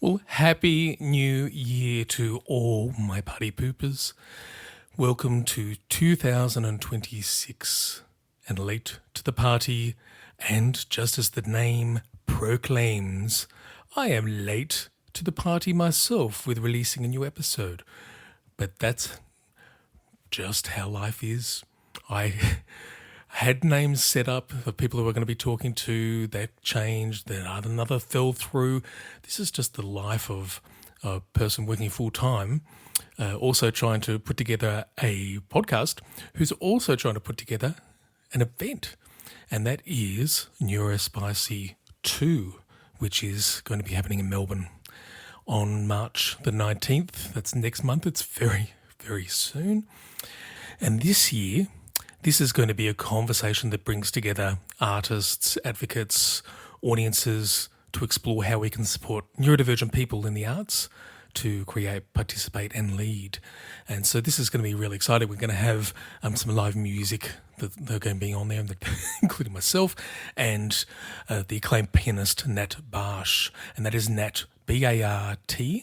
Well, happy new year to all my party poopers. Welcome to 2026 and late to the party. And just as the name proclaims, I am late to the party myself with releasing a new episode. But that's just how life is. I had names set up for people who were going to be talking to, that changed, then another fell through. This is just the life of a person working full time, also trying to put together a podcast, who's also trying to put together an event. And that is Neurospicy 2, which is going to be happening in Melbourne on March the 19th. That's next month. It's very, very soon. And this year, this is going to be a conversation that brings together artists, advocates, audiences to explore how we can support neurodivergent people in the arts to create, participate and lead. And so this is going to be really exciting. We're going to have some live music that they're going to be on there, including myself and the acclaimed pianist Nat Barsh. And that is Nat, Bartsch.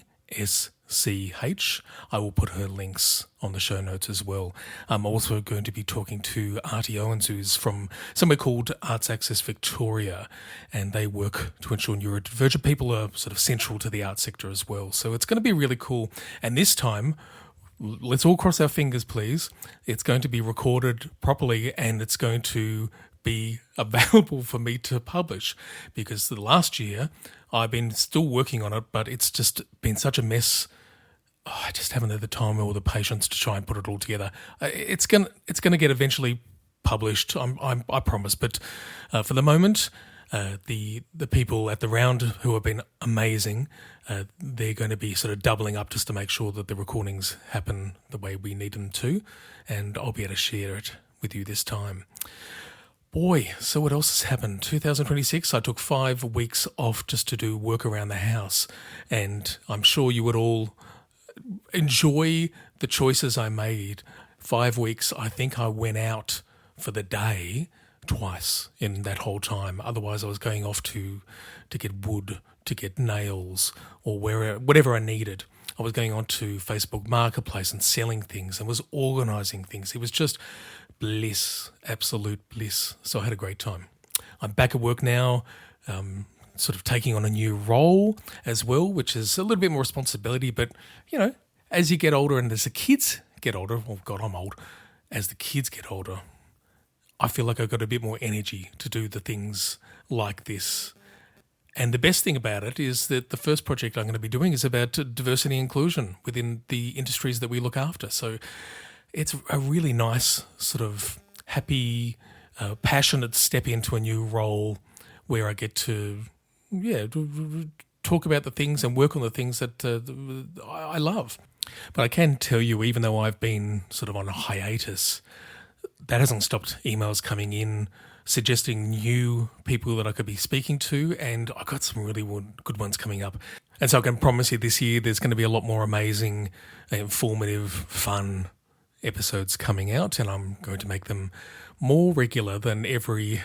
I will put her links on the show notes as well. I'm also going to be talking to Artie Owens, who's from somewhere called Arts Access Victoria, and they work to ensure neurodivergent people are sort of central to the arts sector as well. So it's going to be really cool. And this time, let's all cross our fingers, please. It's going to be recorded properly and it's going to be available for me to publish, because the last year I've been still working on it, but it's just been such a mess. I just haven't had the time or the patience to try and put it all together. It's gonna get eventually published. I promise. But for the moment, the people at the round who have been amazing, they're going to be sort of doubling up just to make sure that the recordings happen the way we need them to, and I'll be able to share it with you this time. Boy, so what else has happened? 2026, I took 5 weeks off just to do work around the house, and I'm sure you would all enjoy the choices I made. 5 weeks, I think I went out for the day twice in that whole time. Otherwise, I was going off to get wood, to get nails, or whatever I needed. I was going on to Facebook Marketplace and selling things and was organising things. It was just bliss, absolute bliss. So I had a great time. I'm back at work now, sort of taking on a new role as well, which is a little bit more responsibility. But, you know, as you get older and as the kids get older, oh God, I'm old. As the kids get older, I feel like I've got a bit more energy to do the things like this. And the best thing about it is that the first project I'm going to be doing is about diversity and inclusion within the industries that we look after. So it's a really nice sort of happy, passionate step into a new role where I get to, talk about the things and work on the things that I love. But I can tell you, even though I've been sort of on a hiatus, that hasn't stopped emails coming in suggesting new people that I could be speaking to, and I got some really good ones coming up. And so I can promise you this year there's going to be a lot more amazing, informative, fun episodes coming out, and I'm going to make them more regular than every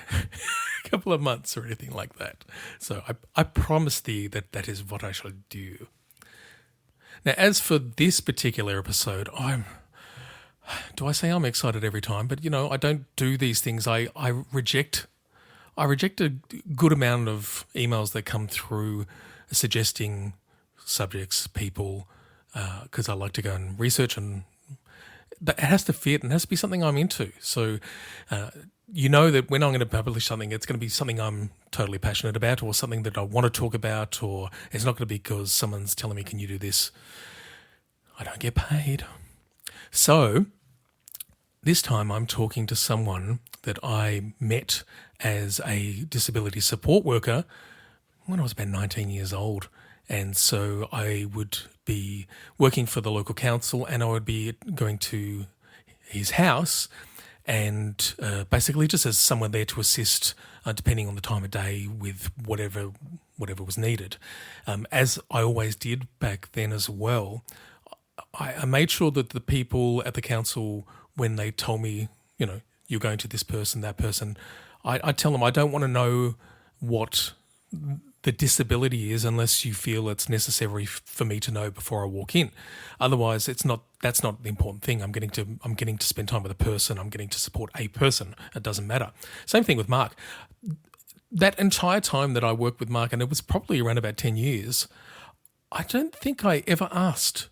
couple of months or anything like that. So I promise thee that is what I shall do. Now, as for this particular episode, do I say I'm excited every time? But, I don't do these things. I reject a good amount of emails that come through suggesting subjects, people, because I like to go and research, and it has to fit and it has to be something I'm into. So, that when I'm going to publish something, it's going to be something I'm totally passionate about, or something that I want to talk about, or it's not going to be because someone's telling me, can you do this? I don't get paid. So this time I'm talking to someone that I met as a disability support worker when I was about 19 years old. And so I would be working for the local council, and I would be going to his house and basically just as someone there to assist, depending on the time of day, with whatever was needed. As I always did back then as well, I made sure that the people at the council, when they told me, you're going to this person, that person, I tell them I don't want to know what the disability is unless you feel it's necessary for me to know before I walk in. Otherwise, that's not the important thing. I'm getting to spend time with a person. I'm getting to support a person. It doesn't matter. Same thing with Mark. That entire time that I worked with Mark, and it was probably around about 10 years, I don't think I ever asked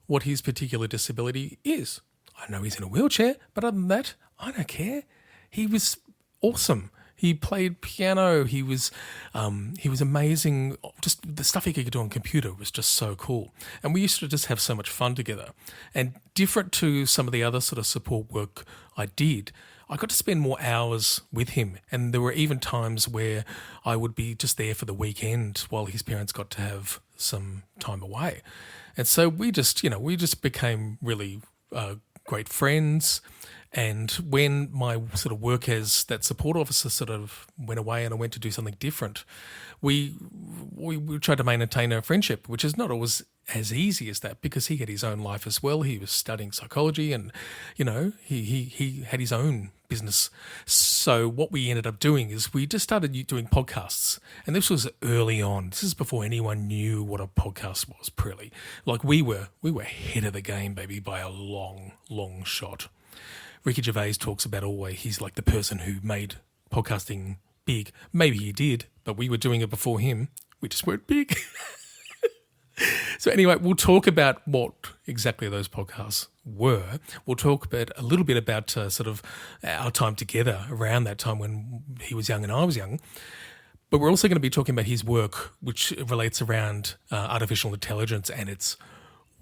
what his particular disability is. I know he's in a wheelchair, but other than that, I don't care. He was awesome. He played piano. He was amazing. Just the stuff he could do on computer was just so cool. And we used to just have so much fun together. And different to some of the other sort of support work I did, I got to spend more hours with him. And there were even times where I would be just there for the weekend while his parents got to have some time away. And so we just became really great friends. And when my sort of work as that support officer sort of went away and I went to do something different, we tried to maintain a friendship, which is not always as easy as that because he had his own life as well. He was studying psychology and, he had his own business. So what we ended up doing is we just started doing podcasts. And this was early on. This is before anyone knew what a podcast was, really. Like we were ahead of the game, baby, by a long, long shot. Ricky Gervais talks about always he's like the person who made podcasting big. Maybe he did, but we were doing it before him. We just weren't big. So anyway, we'll talk about what exactly those podcasts were. We'll talk about a little bit about sort of our time together around that time when he was young and I was young. But we're also going to be talking about his work, which relates around artificial intelligence, and it's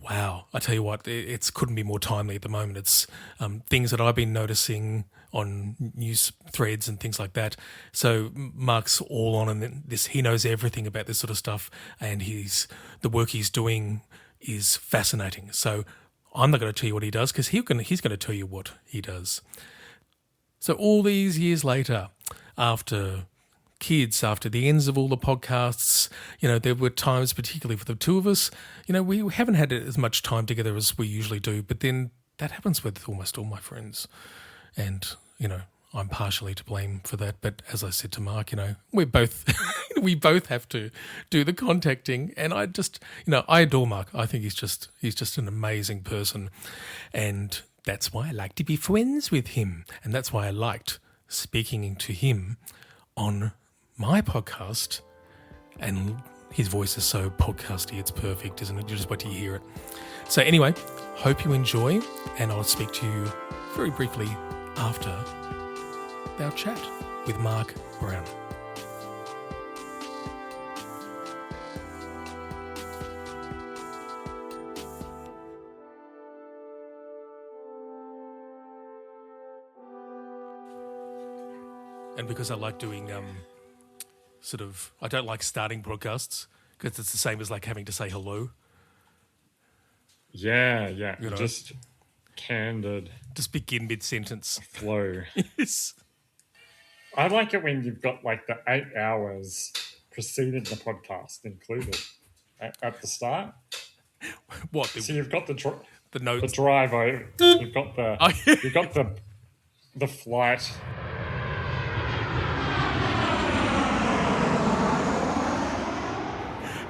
wow, I tell you what, it couldn't be more timely at the moment. It's things that I've been noticing on news threads and things like that. So Mark's all on in this. He knows everything about this sort of stuff, and the work he's doing is fascinating. So I'm not going to tell you what he does because he's going to tell you what he does. So all these years later, after kids, after the ends of all the podcasts, there were times, particularly for the two of us, we haven't had as much time together as we usually do, but then that happens with almost all my friends. And, I'm partially to blame for that. But as I said to Mark, we both have to do the contacting. And I just, I adore Mark. I think he's just an amazing person. And that's why I like to be friends with him. And that's why I liked speaking to him on my podcast, and his voice is so podcasty, it's perfect, isn't it? You just wait till you hear it. So anyway, hope you enjoy, and I'll speak to you very briefly after our chat with Mark Brown. And because I like doing I don't like starting broadcasts because it's the same as like having to say hello. Yeah. Just candid. Just begin mid-sentence. Flow. Yes. I like it when you've got like the 8 hours preceding the podcast included at the start. What? So you've got the notes, the drive over. You've got the flight.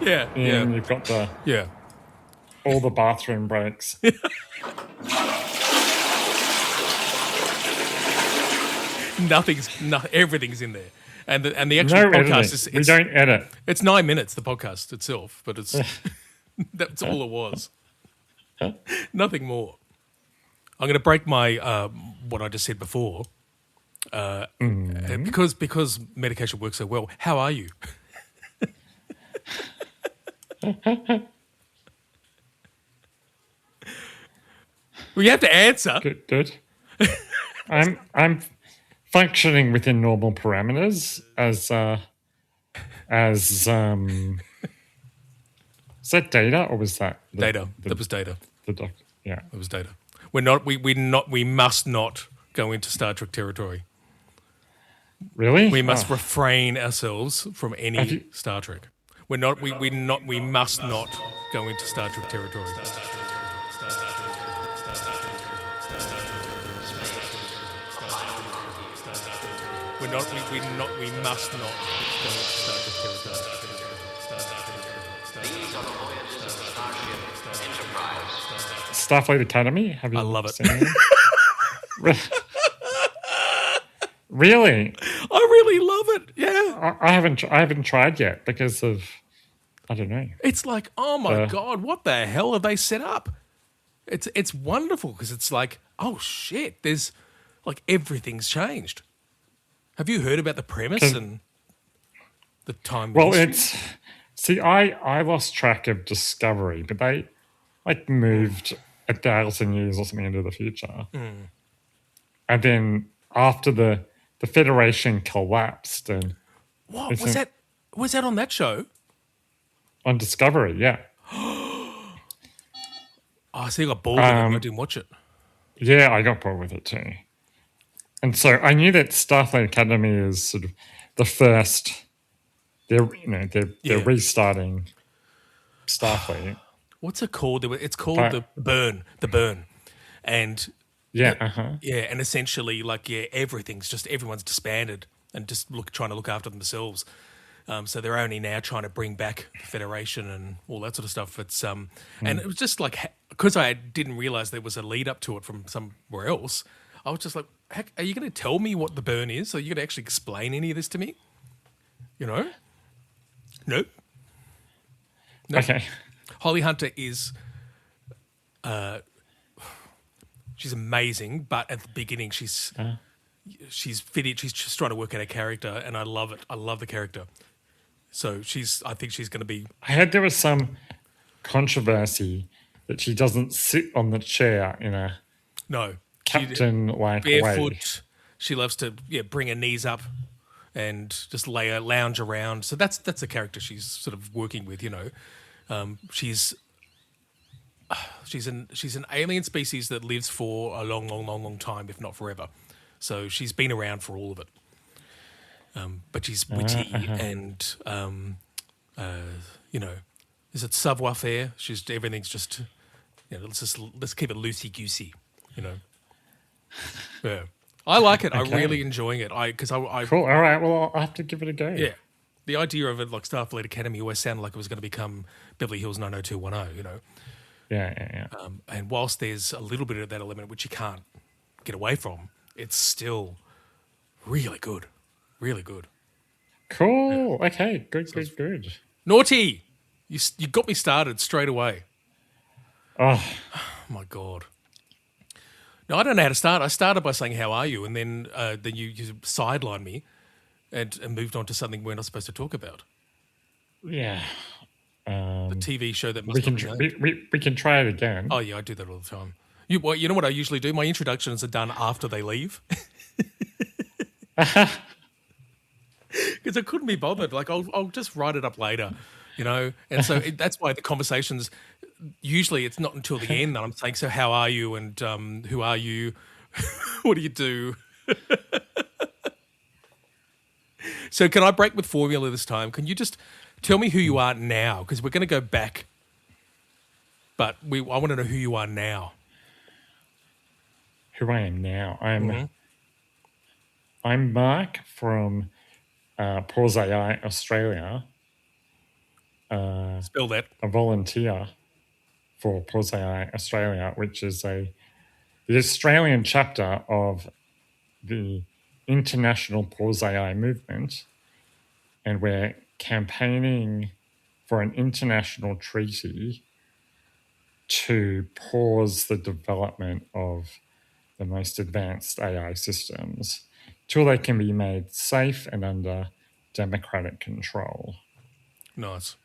Yeah. And you've got all the bathroom breaks. Everything's in there, and the actual no podcast is. We don't edit. It's 9 minutes, the podcast itself, but it's that's all it was. Nothing more. I'm going to break my what I just said before, because medication works so well. How are you? Well, you have to answer. Good. I'm functioning within normal parameters as is that data or was that data? That was data. The doctor. Yeah, it was data. We must not go into Star Trek territory. Really? We must refrain ourselves from any Star Trek. We must not go into Star Trek territory. We must not go into Star Trek territory. Starfleet Academy. Have you I love it. seen it? Really? I really love it. Yeah. I haven't tried yet because of, I don't know. It's like, oh my God, what the hell have they set up? It's wonderful because it's like, oh shit, there's like everything's changed. Have you heard about the premise and the time? Well, I lost track of Discovery, but they like moved 1,000 years or something into the future. And then after the Federation collapsed and what was that on that show? On Discovery, yeah. I see, I got bored with it and I didn't watch it. Yeah, I got bored with it too. And so I knew that Starfleet Academy is sort of the first. They're restarting Starfleet. What's it called? It's called the Burn. The Burn, and and essentially, like, everyone's disbanded and just trying to look after themselves. So they're only now trying to bring back the Federation and all that sort of stuff. It's and it was just like, because I didn't realize there was a lead up to it from somewhere else. I was just like, heck, are you going to tell me what the Burn is? Are you going to actually explain any of this to me? You know? Nope. Okay. Holly Hunter is, she's amazing, but at the beginning she's fitted. She's just trying to work out her character, and I love it. I love the character. So I think she's going to be. I heard there was some controversy that she doesn't sit on the chair in a captain-like barefoot. way. She loves to bring her knees up and just lounge around. So that's the character she's sort of working with. You know, she's an alien species that lives for a long time, if not forever. So she's been around for all of it. But she's witty and, you know, is it savoir-faire? Everything's just, you know, let's keep it loosey-goosey, you know. Yeah. I like it. Okay. I'm really enjoying it. Cool. All right. Well, I'll have to give it a go. Yeah. The idea of it, like Starfleet Academy, always sounded like it was going to become Beverly Hills 90210, you know. Yeah. And whilst there's a little bit of that element which you can't get away from, it's still really good. Really good. Cool. Yeah. Okay. Good. Naughty! You got me started straight away. Oh my God. No, I don't know how to start. I started by saying, how are you? And then you sidelined me and moved on to something we're not supposed to talk about. Yeah. The TV show that must we can try it again. Oh, yeah, I do that all the time. You know what I usually do? My introductions are done after they leave. Because I couldn't be bothered. Like, I'll just write it up later, you know? And so that's why the conversations, usually it's not until the end that I'm saying, so how are you? And who are you? What do you do? So can I break with formula this time? Can you just tell me who you are now? Because we're going to go back. But I want to know who you are now. Who I am now? I'm Mark from Pause AI Australia. Spell that. A volunteer for Pause AI Australia, which is the Australian chapter of the International Pause AI movement, and we're campaigning for an international treaty to pause the development of the most advanced AI systems till they can be made safe and under democratic control. Nice.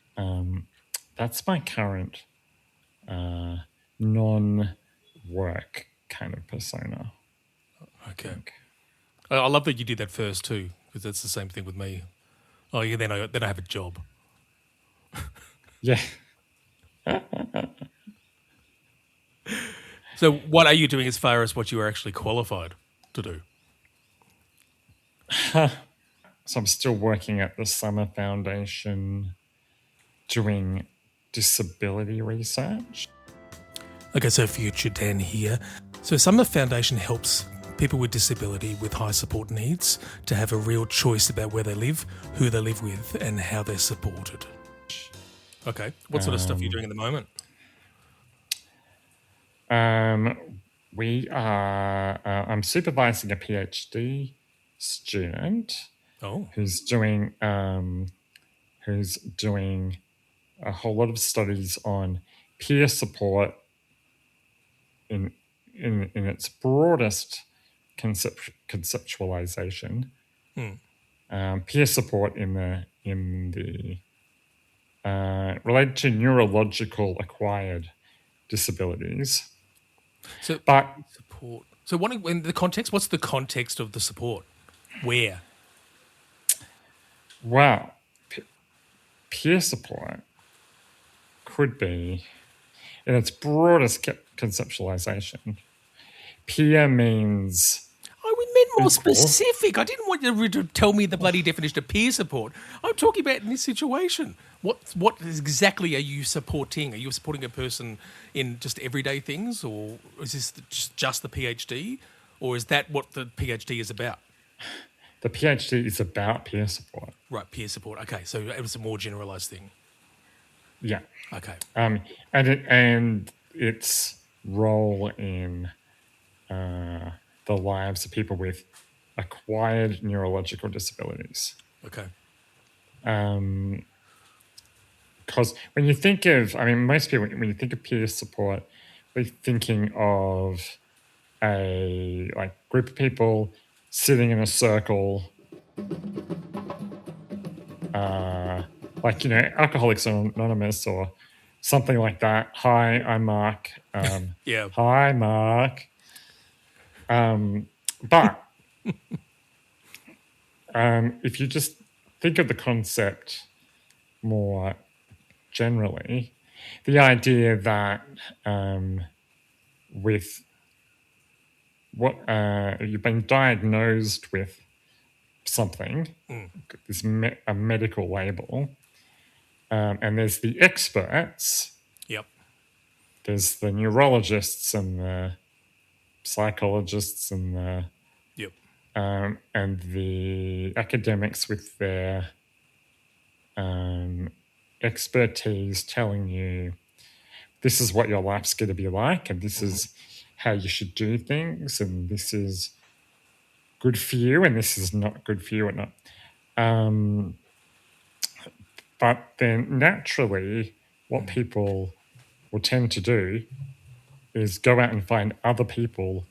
That's my current non-work kind of persona. Okay. I love that you did that first too, because that's the same thing with me. Oh yeah, then I have a job. Yeah. So what are you doing as far as what you are actually qualified to do? So I'm still working at the Summer Foundation doing disability research. Okay, so future Dan here. So Summer Foundation helps people with disability with high support needs to have a real choice about where they live, who they live with, and how they're supported. Okay. What sort of stuff are you doing at the moment? I'm supervising a PhD student Oh. who's doing a whole lot of studies on peer support in its broadest conceptualization. Peer support in the related to neurological acquired disabilities. So But support. So what in the context? What's the context of the support? Where? well, peer support could be, in its broadest conceptualization, peer means Oh, we meant more equal. specific. I didn't want you to tell me the bloody definition of peer support. I'm talking about in this situation. What exactly are you supporting? Are you supporting a person in just everyday things, or is this just the PhD, or is that what the PhD is about? The PhD is about peer support. Right, peer support. Okay, so it was a more generalized thing. Yeah. Okay. And its role in the lives of people with acquired neurological disabilities. Okay. Because when you think of, most people, when you think of peer support, we're thinking of a group of people sitting in a circle, Alcoholics Anonymous or something like that. Hi, I'm Mark. Yeah. Hi, Mark. But if you just think of the concept more generally, the idea that with what you've been diagnosed with something, this a medical label, and there's the experts. Yep. There's the neurologists and the psychologists and the Yep. and the academics with their expertise telling you this is what your life's going to be like, and this is how you should do things, and this is good for you, and this is not good for you, or not. But then naturally, what people will tend to do is go out and find other people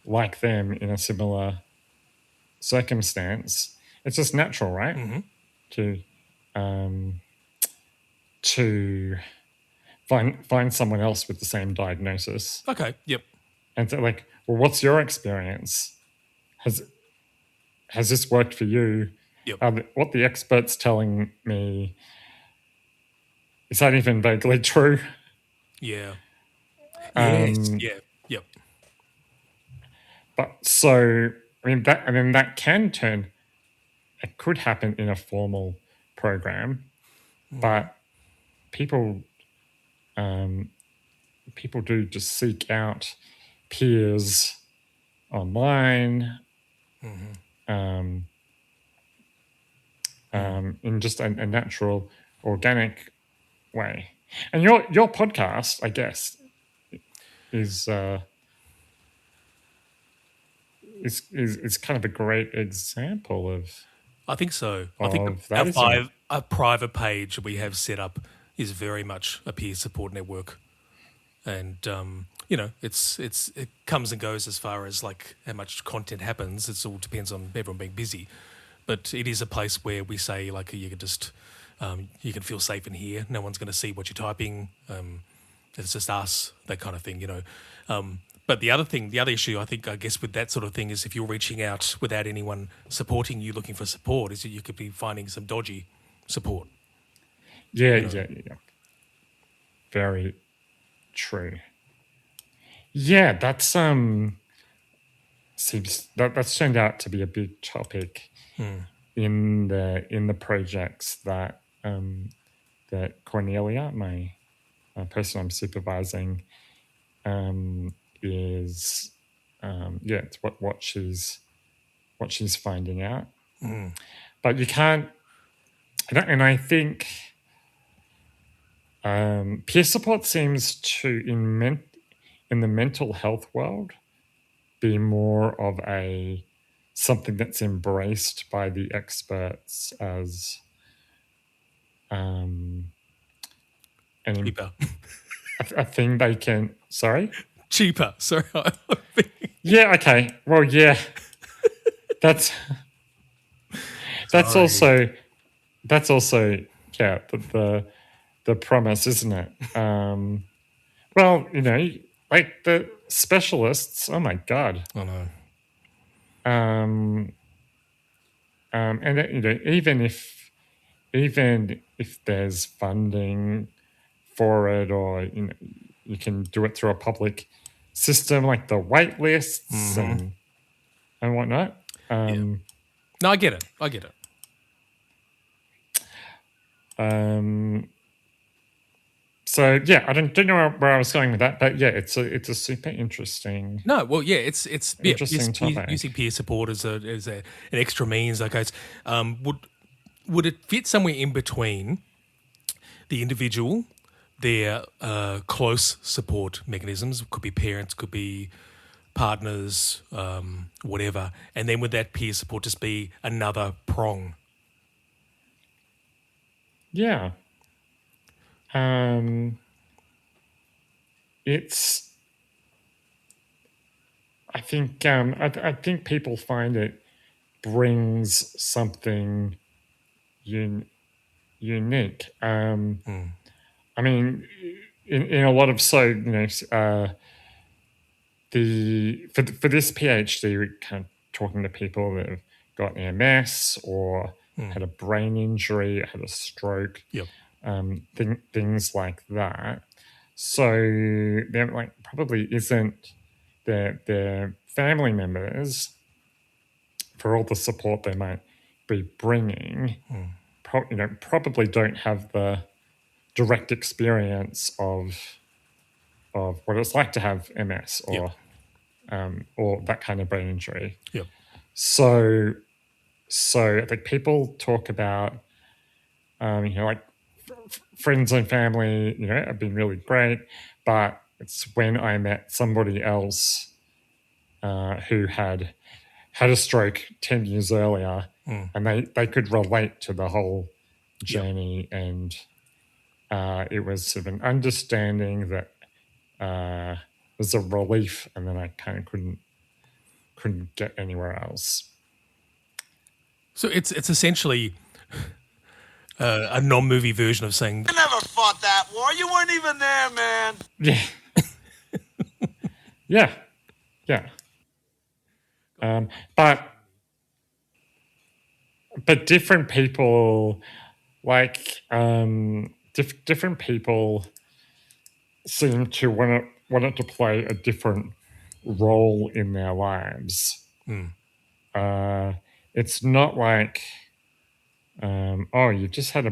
like them in a similar circumstance. It's just natural, right? To find someone else with the same diagnosis. Okay. Yep. And so, well, what's your experience? Has this worked for you? Yep. What the expert's telling me, is that even vaguely true? Yeah. Yes. Yeah. Yep. But so, that can turn. It could happen in a formal program, but people do just seek out peers online, in just a natural, organic way. And your podcast, I guess, is kind of a great example of. I think so. I Of think that, our private page we have set up is very much a peer support network, and it comes and goes as far as how much content happens. It all depends on everyone being busy, but it is a place where we say you can just you can feel safe in here. No one's going to see what you're typing. It's just us, that kind of thing, But the other issue, I guess, with that sort of thing is if you're reaching out without anyone supporting you, looking for support, is that you could be finding some dodgy support. Yeah. Very true. Yeah, that's seems that's turned out to be a big topic in the projects that that Cornelia, my person I'm supervising, is it's what she's finding out. But you can't, and I think peer support seems to, in the mental health world, be more of something that's embraced by the experts as Cheaper. a thing they can. Sorry. Cheaper. Sorry. Yeah. Okay. Well, yeah. That's also yeah the promise, isn't it? Well, like the specialists. Oh my god. I know. And even if there's funding for it, or you can do it through a public system like the wait lists and whatnot. No, I get it. So yeah, I don't know where I was going with that, but yeah, it's a super interesting. No, well, yeah, it's interesting topic. Using peer support as an extra means, like would it fit somewhere in between the individual, their close support mechanisms? Could be parents, could be partners, whatever, and then would that peer support just be another prong? Yeah. It's. I think people find it brings something unique. I mean, in a lot of for this PhD, we're kind of talking to people that have got MS or had a brain injury, had a stroke, things like that. So there probably isn't their family members, for all the support they might be bringing, probably don't have the direct experience of what it's like to have MS or that kind of brain injury. Yep. So I think people talk about, like friends and family, have been really great, but it's when I met somebody else who had a stroke 10 years earlier, and they could relate to the whole journey, and it was sort of an understanding that was a relief, and then I kind of couldn't get anywhere else. So it's essentially a non-movie version of saying, "I never fought that war. You weren't even there, man." Yeah. Yeah. But different people, different people seem to want it to play a different role in their lives. It's not like, you've just had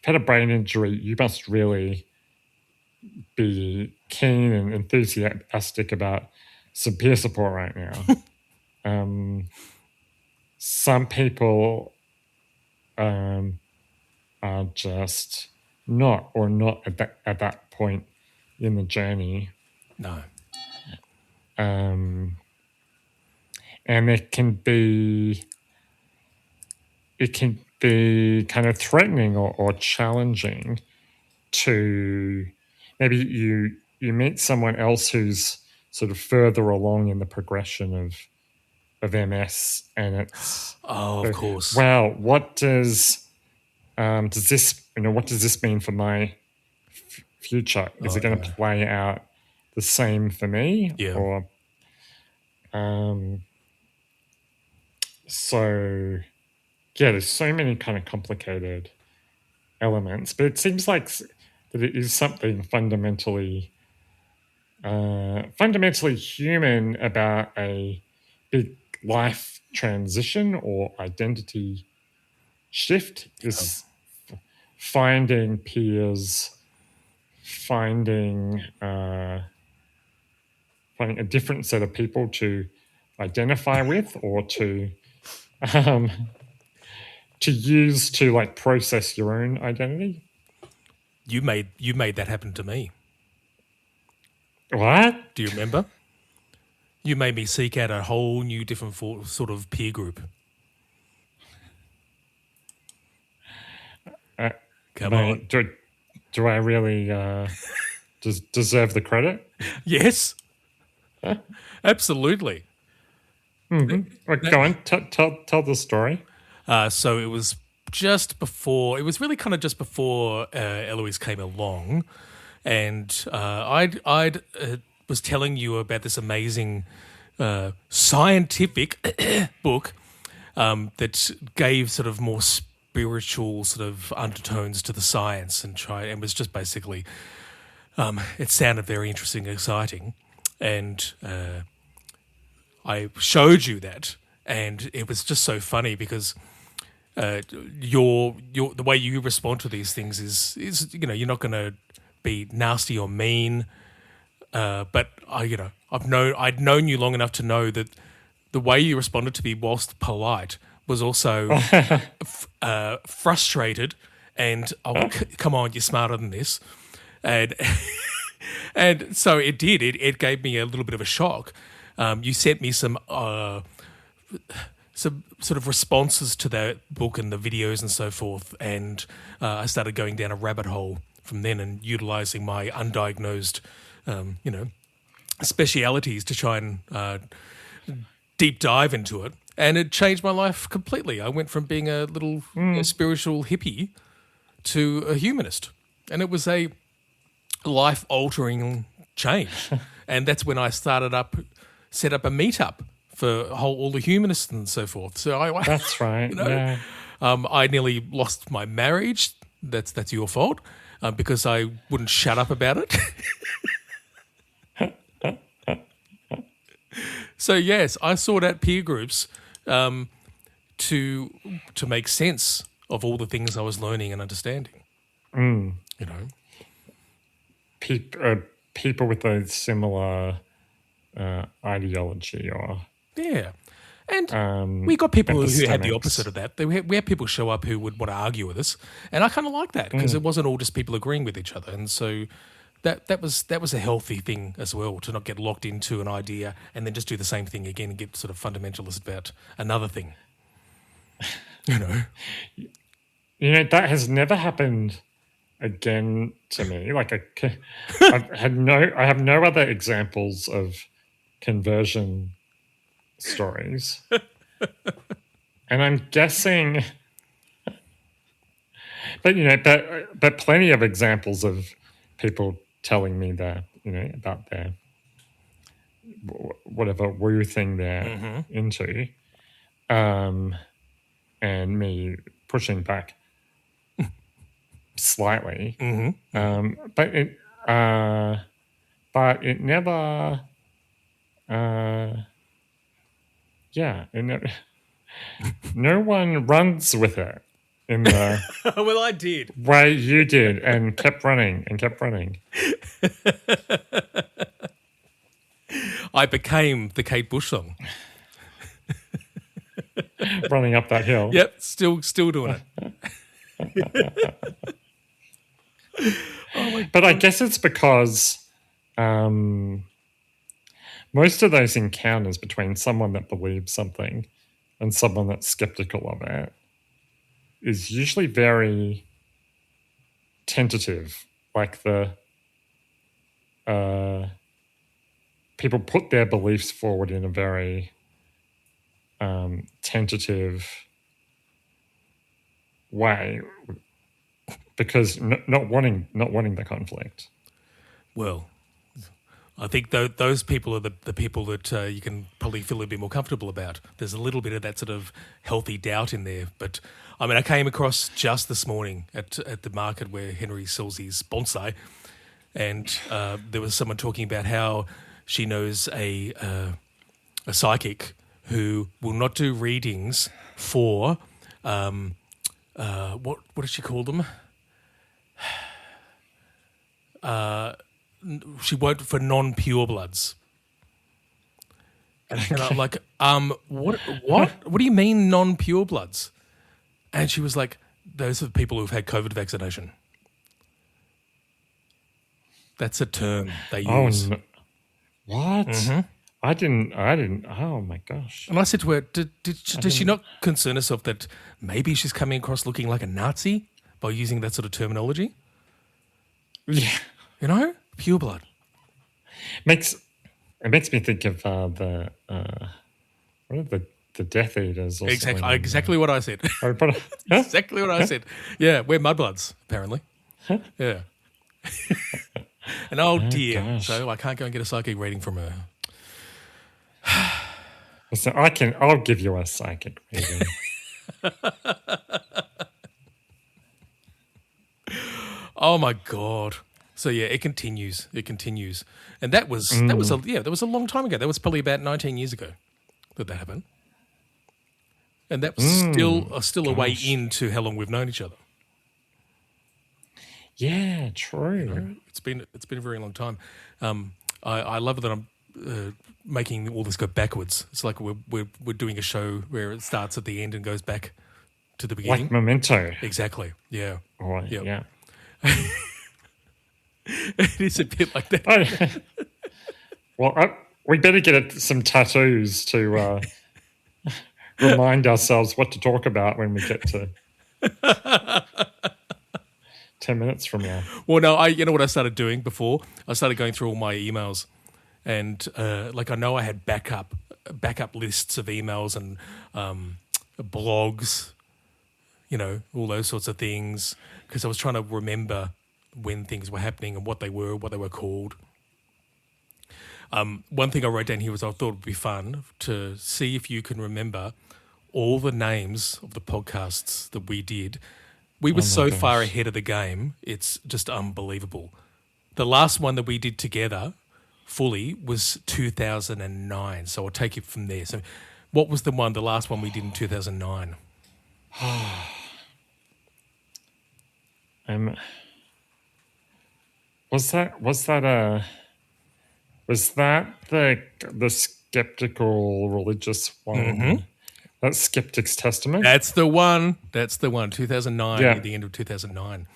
a brain injury, you must really be keen and enthusiastic about some peer support right now. Some people are just not at that point in the journey. No. And it can be kind of threatening or challenging to maybe you meet someone else who's sort of further along in the progression of MS, and it's of course. Wow, what does this what does this mean for my future? Is it going to play out the same for me? Yeah. Or so yeah, there's so many kind of complicated elements, but it seems like that it is something fundamentally human about a big life transition or identity shift. Is finding peers, finding a different set of people to identify with, or to use to process your own identity. You made that happen to me. What? Do you remember? You made me seek out a whole new different sort of peer group. Come on. Do I really deserve the credit? Yes. Absolutely. Well, go on, tell the story. So it was just before. It was really kind of just before Eloise came along, and I was telling you about this amazing scientific book that gave sort of more spiritual sort of undertones to the science, and was just basically. It sounded very interesting and exciting, and I showed you that, and it was just so funny because your the way you respond to these things is you're not going to be nasty or mean, but I'd known you long enough to know that the way you responded to me, whilst polite, was also frustrated and come on, you're smarter than this. And so it did. It gave me a little bit of a shock. You sent me some sort of responses to that book and the videos and so forth, and I started going down a rabbit hole from then and utilising my undiagnosed, specialities to try and deep dive into it. And it changed my life completely. I went from being a little spiritual hippie to a humanist, and it was a life-altering change. And that's when I set up a meetup for all the humanists and so forth. So that's right. Yeah. I nearly lost my marriage. That's your fault because I wouldn't shut up about it. So yes, I sought out peer groups to make sense of all the things I was learning and understanding. People with a similar ideology or and we got people who had the opposite of that. We had people show up who would want to argue with us, and I kind of like that because it wasn't all just people agreeing with each other, and so that was a healthy thing as well, to not get locked into an idea and then just do the same thing again and get sort of fundamentalist about another thing. That has never happened again to me. Like I have no other examples of conversion stories, and I'm guessing, but plenty of examples of people telling me that about their whatever woo thing they're into, and me pushing back slightly, but it never, no one runs with it in the well, I did way you did, and kept running. I became the Kate Bush song. Running up that hill. Yep, still doing it. But I guess it's because most of those encounters between someone that believes something and someone that's skeptical of it is usually very tentative. Like people put their beliefs forward in a very tentative way because not wanting the conflict. Well, I think those people are the people that you can probably feel a bit more comfortable about. There's a little bit of that sort of healthy doubt in there. But, I mean, I came across just this morning at the market where Henry sells his bonsai, and there was someone talking about how she knows a psychic who will not do readings for, what does she call them? She won't for non-pure bloods. And I'm like, what do you mean non-pure bloods? And she was like, those are the people who've had COVID vaccination. That's a term they Oh, use. no. What? Mm-hmm. I didn't. Oh my gosh. And I said to her, does she not concern herself that maybe she's coming across looking like a Nazi by using that sort of terminology? Yeah. You know? Pure blood. It makes me think of what are the Death Eaters or something. Exactly what I said. Harry Potter. Exactly what I said. Yeah, we're mudbloods, apparently. Yeah. And dear. gosh. So I can't go and get a psychic reading from her. So I'll give you a psychic reading. Oh my God. So yeah, it continues. It continues. And that was a long time ago. That was probably about 19 years ago that happened. And that was still a way into how long we've known each other. Yeah, true. You know, it's been a very long time. I love that I'm making all this go backwards. It's like we're doing a show where it starts at the end and goes back to the beginning. Like Memento. Exactly. Yeah. Oh, Yep. yeah. It is a bit like that. Well, we better get some tattoos to remind ourselves what to talk about when we get to 10 minutes from now. Well, no, you know what I started doing before? I started going through all my emails, and I know I had backup lists of emails and blogs, you know, all those sorts of things, because I was trying to remember when things were happening and what they were called. One thing I wrote down here was I thought it would be fun to see if you can remember all the names of the podcasts that we did. We were so far ahead of the game, it's just unbelievable. The last one that we did together fully was 2009, so I'll take it from there. So what was the last one we did in 2009? Was that the skeptical religious one? Mm-hmm. That's Skeptic's Testament? That's the one. 2009, Yeah. at the end of 2009.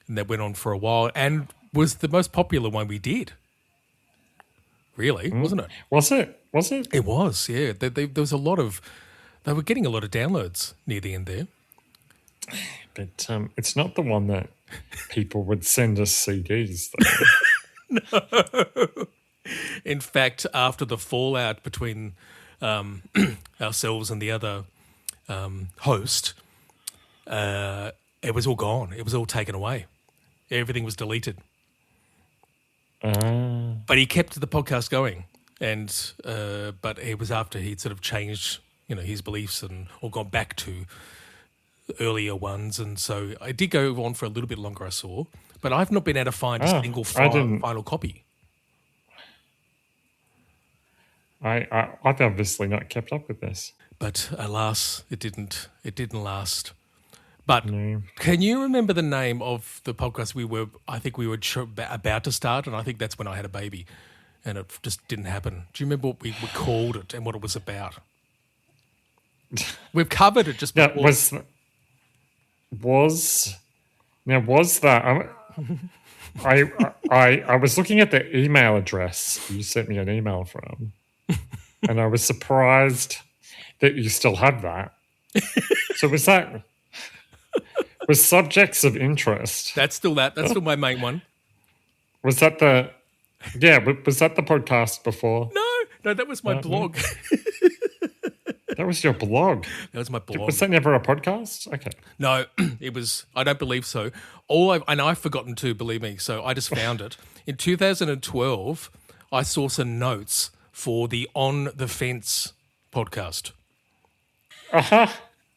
And that went on for a while and was the most popular one we did. Really, wasn't it? Was it? It was, yeah. There was a lot of... They were getting a lot of downloads near the end there. But it's not the one that people would send us CDs, though. No. In fact, after the fallout between ourselves and the other host, it was all gone. It was all taken away. Everything was deleted. But he kept the podcast going, and but it was after he'd sort of changed, you know, his beliefs or gone back to earlier ones, and so I did go on for a little bit longer. I saw, but I've not been able to find a single final copy. I've obviously not kept up with this. But alas, it didn't last. But No. Can you remember the name of the podcast I think we were about to start, and I think that's when I had a baby, and it just didn't happen. Do you remember what we called it and what it was about? We've covered it just before. Was that... I was looking at the email address you sent me an email from, and I was surprised that you still have that. So was Subjects of Interest? That's still my main one. Was that the podcast before? No, that was my blog. That was your blog. That was my blog. Was that never a podcast? Okay. No, it was. I don't believe so. I've forgotten to, believe me. So I just found it in 2012. I saw some notes for the On the Fence podcast.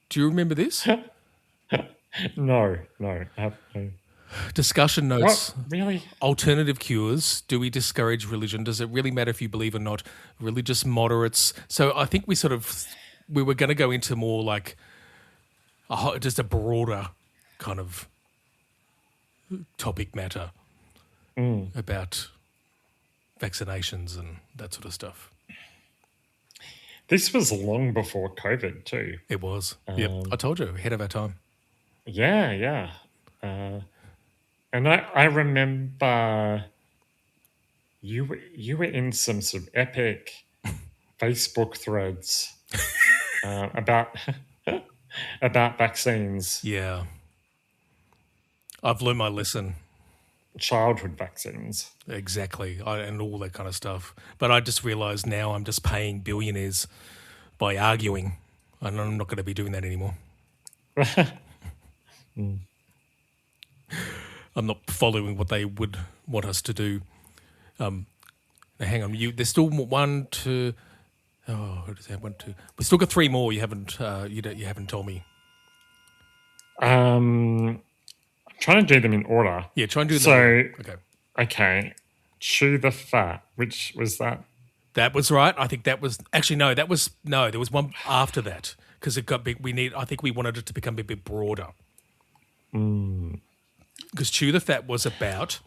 Do you remember this? No. Discussion notes. What? Really? Alternative cures. Do we discourage religion? Does it really matter if you believe or not? Religious moderates. So I think we were going to go into more like just a broader kind of topic matter about vaccinations and that sort of stuff. This was long before COVID too. It was. Yep. I told you, ahead of our time. Yeah. And I remember you were in some sort of epic Facebook threads about about vaccines, Yeah. I've learned my lesson. childhood vaccines. Exactly. And all that kind of stuff. But I just realised now I'm just paying billionaires by arguing. And I'm not going to be doing that anymore. I'm not following what they would want us to do. Now hang on. There's still one, two. Oh, what is that? 1, 2. We still got 3 more. You haven't. You haven't told me. I'm trying to do them in order. Yeah, try and do them. So, okay. Chew the fat. Which was that? That was right. I think that was actually no. There was one after that because it got big. I think we wanted it to become a bit broader. Because Chew the Fat was about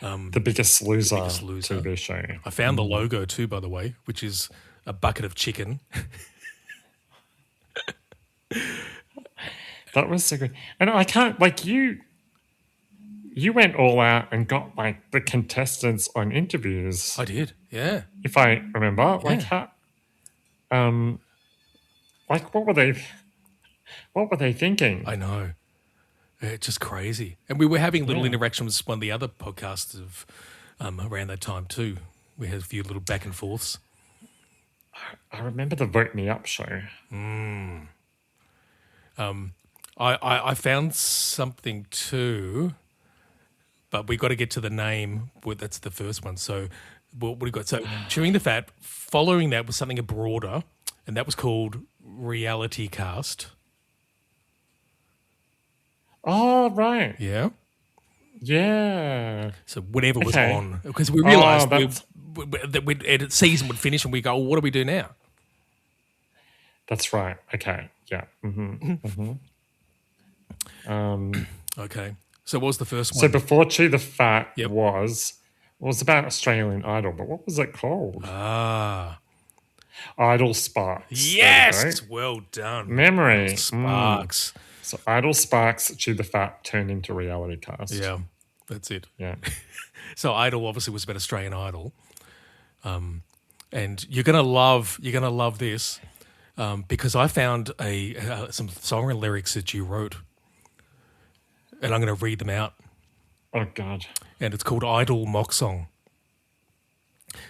The Biggest Loser TV show. I found the logo too, by the way, which is a bucket of chicken. That was so good. And I can't, like, you went all out and got, like, the contestants on interviews. I did, yeah. If I remember. Like, what were they thinking? I know. It's just crazy. And we were having little interactions with one of the other podcasts of around that time too. We had a few little back and forths. I remember the Vote Me Up show. I found something too, but we got to get to the name. That's the first one. So what do we got? So Chewing the Fat, following that was something broader, and that was called Reality Cast. Oh, right. Yeah. Yeah. So whatever was on, because we realised that season would finish and we go, what do we do now? That's right. Okay. Yeah. Okay. So what was the first one? So before Chew the Fat was about Australian Idol, but what was it called? Idol Sparks. Yes. Well done. Memory. Sparks. So Idol Sparks, Chew the Fat turned into Reality Cast. Yeah. That's it. Yeah. So Idol obviously was about Australian Idol. And you're gonna love this. Because I found some song and lyrics that you wrote, and I'm going to read them out. Oh, God. And it's called Idol Mock Song.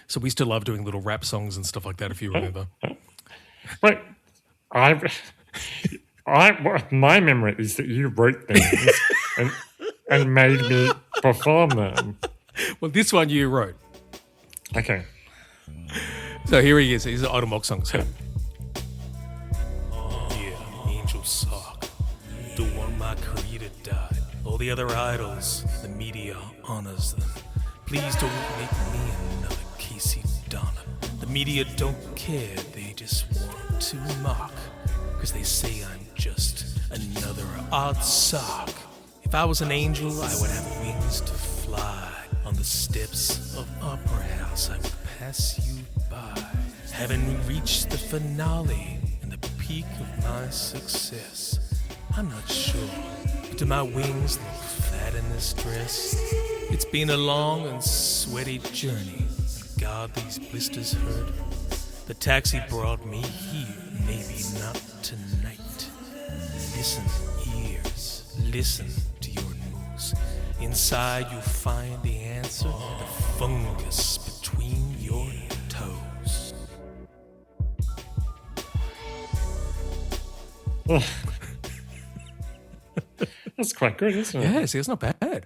So we used to love doing little rap songs and stuff like that, if you remember. Wait, my memory is that you wrote things and made me perform them. Well, this one you wrote. Okay. So here he is. He's an Idol Mock Song. So. Angel Sock, the one my creator died. All the other idols, the media honors them. Please don't make me another Casey Donna. The media don't care, they just want to mock. Cause they say I'm just another odd sock. If I was an angel, I would have wings to fly. On the steps of Opera House, I would pass you by. Haven't we reached the finale? Peak of my success. I'm not sure. Do my wings look fat in this dress? It's been a long and sweaty journey. God, these blisters hurt. The taxi brought me here, maybe not tonight. Listen, ears, listen to your nose. Inside you'll find the answer, the fungus between your toes. That's quite good, isn't it? Yeah, see, it's not bad.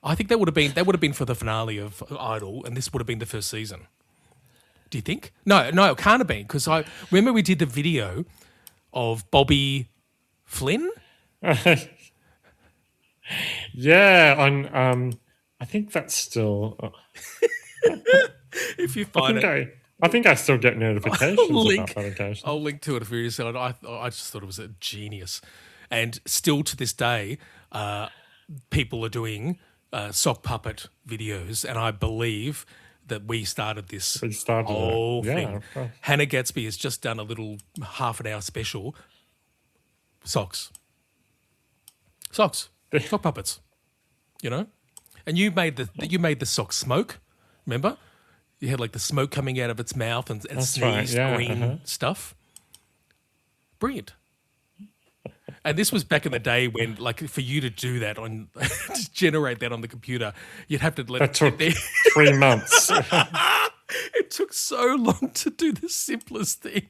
I think that would have been for the finale of Idol, and this would have been the first season. Do you think? No, it can't have been, because I remember we did the video of Bobby Flynn. Yeah, on I think that's still. If you find I think I still get notifications about that occasion. I'll link to it for you. So I just thought it was a genius, and still to this day, people are doing sock puppet videos, and I believe that we started this whole thing. Hannah Gatsby has just done a little half an hour special. Sock puppets, you know. And you made the sock smoke, remember? You had like the smoke coming out of its mouth and sneezed green stuff. Brilliant. And this was back in the day when, like, for you to do that to generate that on the computer, you'd have to let it took 3 months. It took so long to do the simplest thing.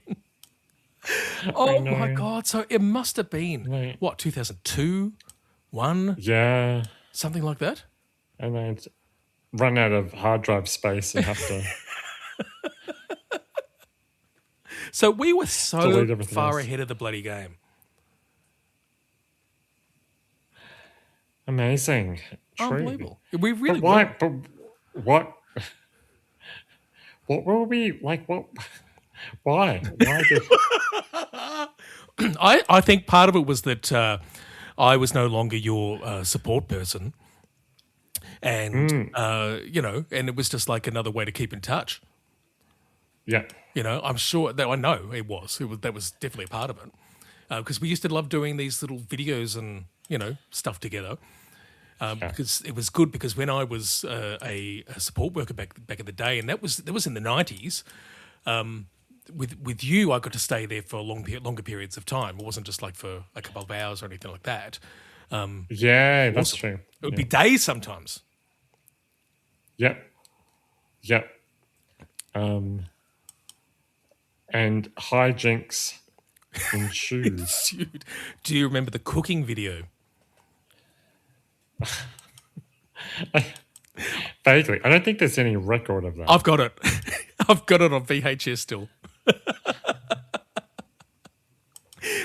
Oh my God. So it must have been, 2002, 1? Yeah. Something like that? And I'd run out of hard drive space and have to... So we were so far else. ahead of the bloody game. Amazing. Unbelievable. We really But what were we, like, what... Why? Did... I think part of it was that I was no longer your support person. And, and it was just like another way to keep in touch. Yeah. I'm sure that I know it was. That was definitely a part of it. Because we used to love doing these little videos and, stuff together. Because it was good because when I was a support worker back in the day, and that was in the 90s, with you, I got to stay there for longer periods of time. It wasn't just like for a couple of hours or anything like that. That's true. It would be days sometimes. Yep. And hijinks ensued. Do you remember the cooking video? Vaguely. I don't think there's any record of that. I've got it. I've got it on VHS still.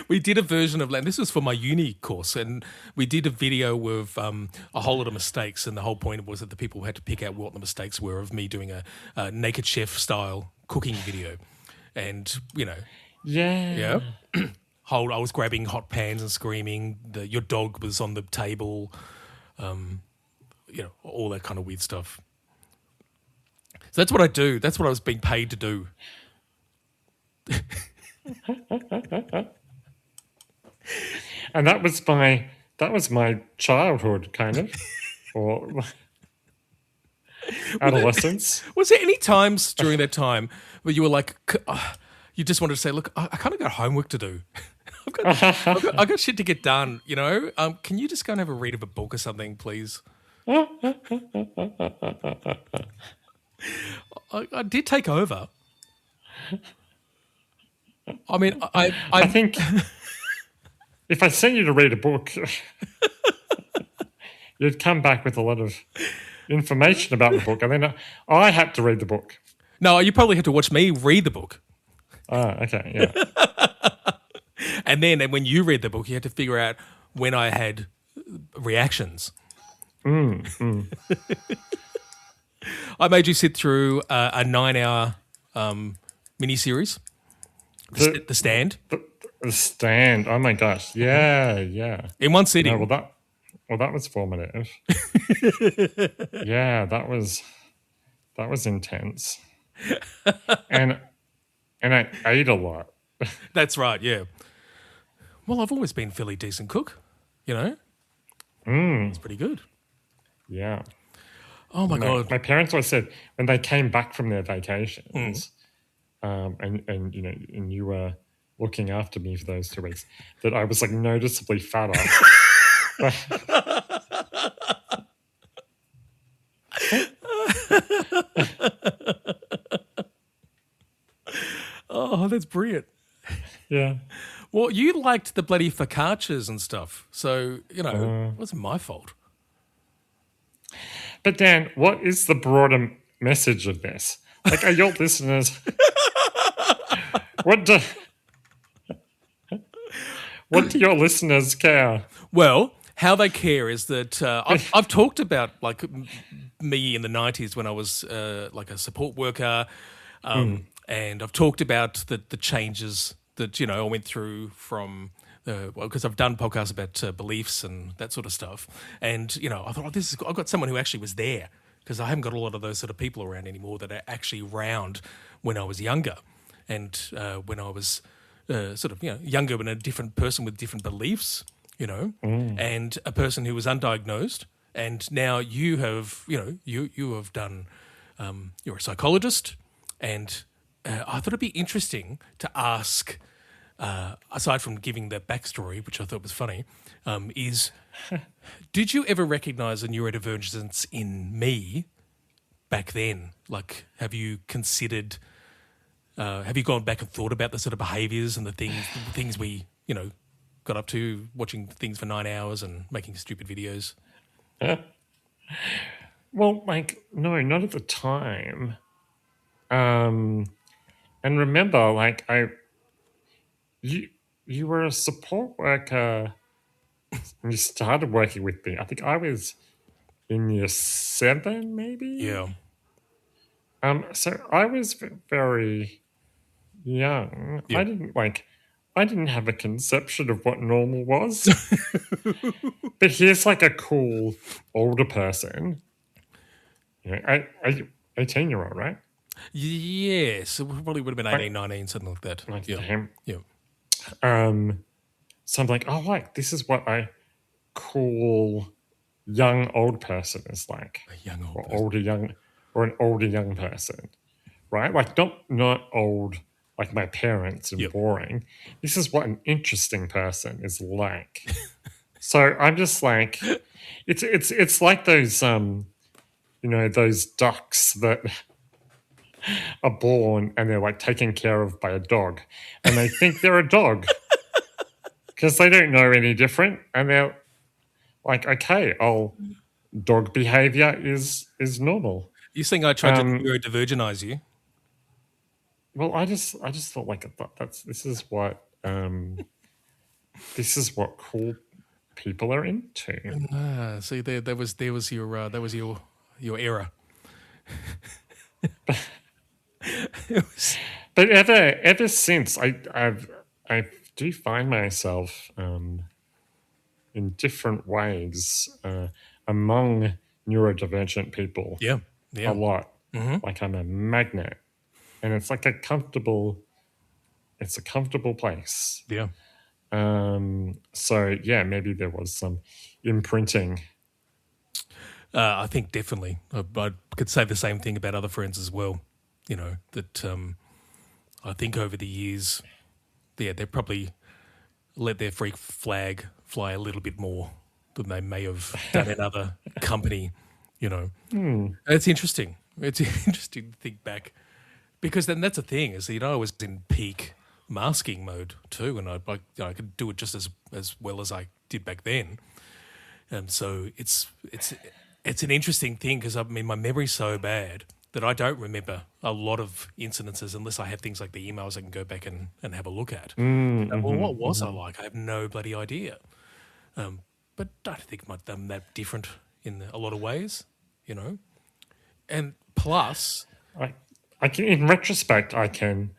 We did a version of, and this was for my uni course, and we did a video with a whole lot of mistakes, and the whole point was that the people had to pick out what the mistakes were of me doing a naked chef style cooking video. And, Yeah. I was grabbing hot pans and screaming. Your dog was on the table. All that kind of weird stuff. So that's what I do. That's what I was being paid to do. And that was my childhood, kind of, or adolescence. Was there any times during that time where you were like, you just wanted to say, look, I kind of got homework to do. I've got shit to get done, Can you just go and have a read of a book or something, please? I did take over. I mean, I think if I sent you to read a book, you'd come back with a lot of information about the book, and then I had to read the book. No, you probably had to watch me read the book. Okay, yeah. And then when you read the book, you had to figure out when I had reactions. I made you sit through a 9-hour miniseries, The Stand. The Stand. Oh my gosh! Yeah. In one sitting. No, that was formative. Yeah, that was intense. and I ate a lot. That's right. Yeah. Well, I've always been a fairly decent cook. It's pretty good. Yeah. Oh my God! My parents always said when they came back from their vacations, and you were looking after me for those 2 weeks, that I was like noticeably fatter. Oh, that's brilliant. Yeah. Well, you liked the bloody focaccias and stuff, so it wasn't my fault. But Dan, what is the broader message of this? Like, are your listeners? What do your listeners care? Well, how they care is that I've talked about like me in the 90s when I was like a support worker, and I've talked about the changes that I went through from. Because I've done podcasts about beliefs and that sort of stuff, and I thought, I've got someone who actually was there, because I haven't got a lot of those sort of people around anymore that are actually around when I was younger, and when I was sort of younger and a different person with different beliefs, and a person who was undiagnosed And now you have, you have done. You're a psychologist, and I thought it'd be interesting to ask. Aside from giving the backstory, which I thought was funny, is did you ever recognise a neurodivergence in me back then? Like, have you considered? Have you gone back and thought about the sort of behaviours and the things we, got up to, watching things for 9 hours and making stupid videos? Well, like, no, not at the time. And remember, like, you were a support worker and you started working with me. I think I was in year 7, maybe. Yeah. So I was very young. Yeah. I didn't have a conception of what normal was. But here's like a cool older person. I 18-year-old, right? Yes, it probably would have been 18, 19, something like that. Like Yeah. him. Yeah. So I'm like, oh, like this is what I call young old person is like. A young old Or person. older young, or an older young person, right? Like not old like my parents and Yep. boring. This is what an interesting person is like. So I'm just like, it's like those those ducks that are born and they're like taken care of by a dog, and they think they're a dog because they don't know any different, and they're like, okay, dog behavior is normal. You saying I tried to neurodivergenize you? Well, I just thought like this is what cool people are into. See, there was your error. But ever since I do find myself in different ways among neurodivergent people. Yeah. A lot. Like I'm a magnet, and it's like a comfortable place. Yeah. So yeah, maybe there was some imprinting. I think definitely. I could say the same thing about other friends as well. That I think over the years, they probably let their freak flag fly a little bit more than they may have done in other company. It's interesting. It's interesting to think back, because then that's the thing is, I was in peak masking mode too, and I could do it just as well as I did back then. So it's an interesting thing, because I mean my memory's so bad that I don't remember a lot of incidences unless I have things like the emails I can go back and have a look at. Well, what was I like? I have no bloody idea. But I don't think I'm that different in a lot of ways, And plus, I can, in retrospect, I can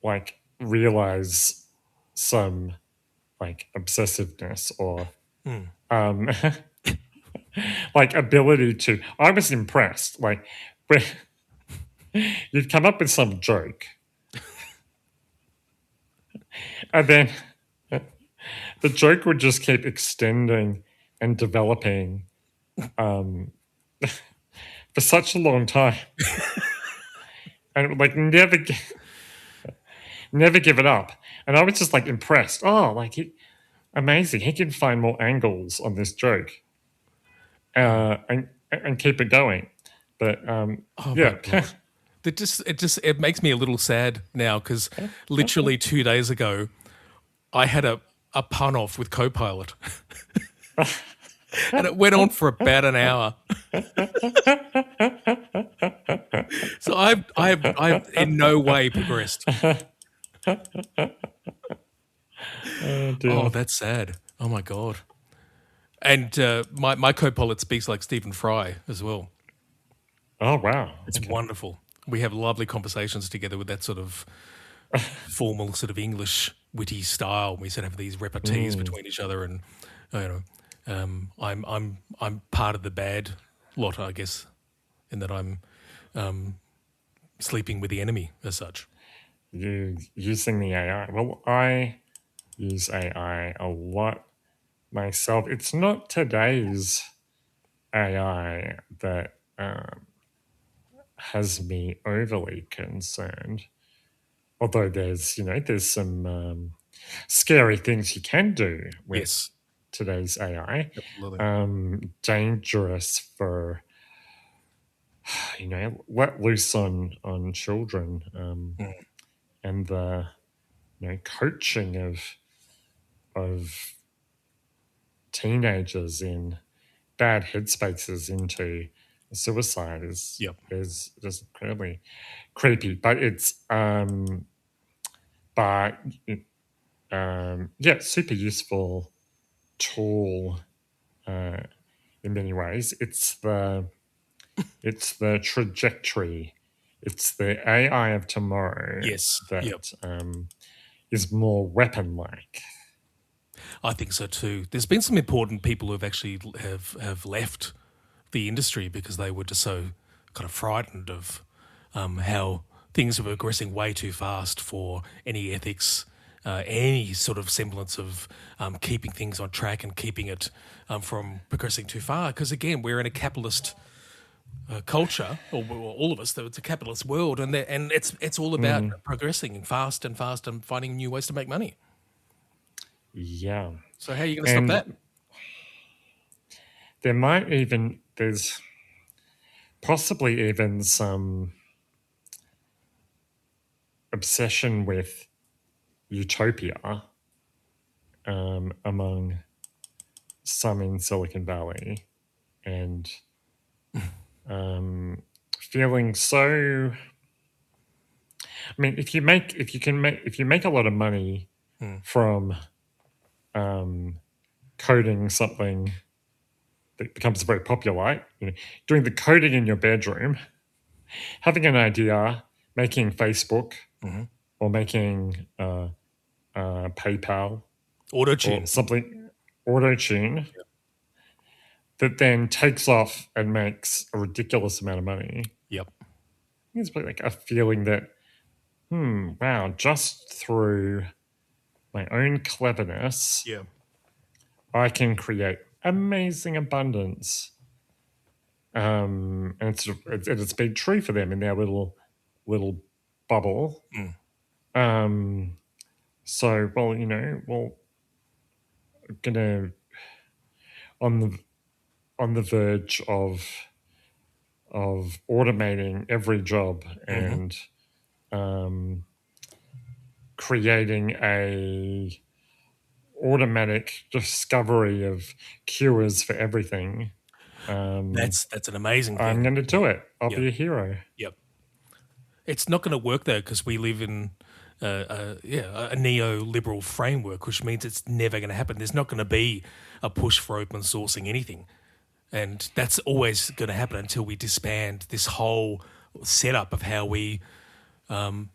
like realize some like obsessiveness or like ability to. I was impressed, like when you'd come up with some joke, and then the joke would just keep extending and developing for such a long time, and it would like never give it up. And I was just like impressed. Oh, like amazing! He can find more angles on this joke, and keep it going. But yeah. It makes me a little sad now, because literally 2 days ago, I had a pun off with Copilot, and it went on for about an hour. So I've in no way progressed. Oh, that's sad. Oh my God. And my Copilot speaks like Stephen Fry as well. Oh wow, it's wonderful. We have lovely conversations together with that sort of formal, sort of English, witty style. We sort of have these repartees between each other, and I'm part of the bad lot, I guess, in that I'm sleeping with the enemy as such. You using the AI? Well, I use AI a lot myself. It's not today's AI that has me overly concerned. Although there's some scary things you can do with Yes, today's AI. absolutely. Dangerous for let loose on children, Mm. and the coaching of teenagers in bad headspaces into suicide is Yep. is just incredibly creepy. But it's but yeah, super useful tool in many ways. It's the trajectory. It's the AI of tomorrow Yes. Yep. that is more weapon-like. I think so too. There's been some important people who've actually have left the industry because they were just so kind of frightened of how things are progressing way too fast for any ethics, any sort of semblance of keeping things on track and keeping it from progressing too far. Because again, we're in a capitalist culture, or all of us, though it's a capitalist world, and it's all about progressing fast and fast and finding new ways to make money. Yeah. So how are you going to stop that? And there's possibly even some obsession with utopia among some in Silicon Valley, and feeling so. I mean, if you make a lot of money from coding something that becomes very popular, doing the coding in your bedroom, having an idea, making Facebook or making PayPal Auto or tune. something, auto tune, that then takes off and makes a ridiculous amount of money. Yep. It's like a feeling that, wow, just through my own cleverness, Yeah. I can create amazing abundance. And it's been true for them in their little bubble. So, gonna on the verge of automating every job and creating a automatic discovery of cures for everything. That's an amazing I'm thing. going to do it. I'll Yep. be a hero. Yep. It's not going to work though because we live in a neoliberal framework, which means it's never going to happen. There's not going to be a push for open sourcing anything, and that's always going to happen until we disband this whole setup of how we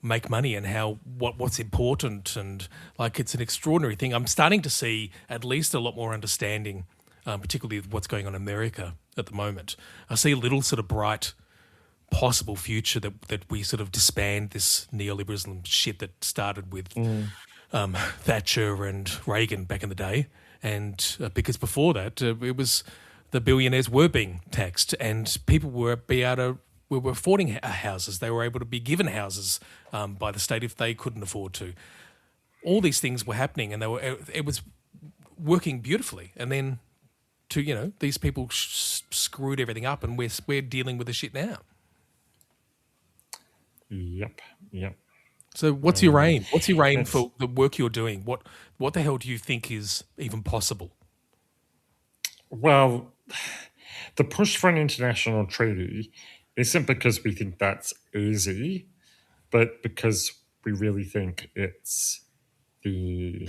make money and how what's important. And like it's an extraordinary thing. I'm starting to see at least a lot more understanding, particularly of what's going on in America at the moment. I see a little sort of bright possible future that we sort of disband this neoliberalism shit that started with Thatcher and Reagan back in the day, and because before that it was the billionaires were being taxed and people were affording houses. They were able to be given houses by the state if they couldn't afford to. All these things were happening, and it was working beautifully. And then, these people screwed everything up, and we're dealing with the shit now. Yep. So what's your aim? What's your aim for the work you're doing? What the hell do you think is even possible? Well, the push for an international treaty isn't because we think that's easy, but because we really think it's the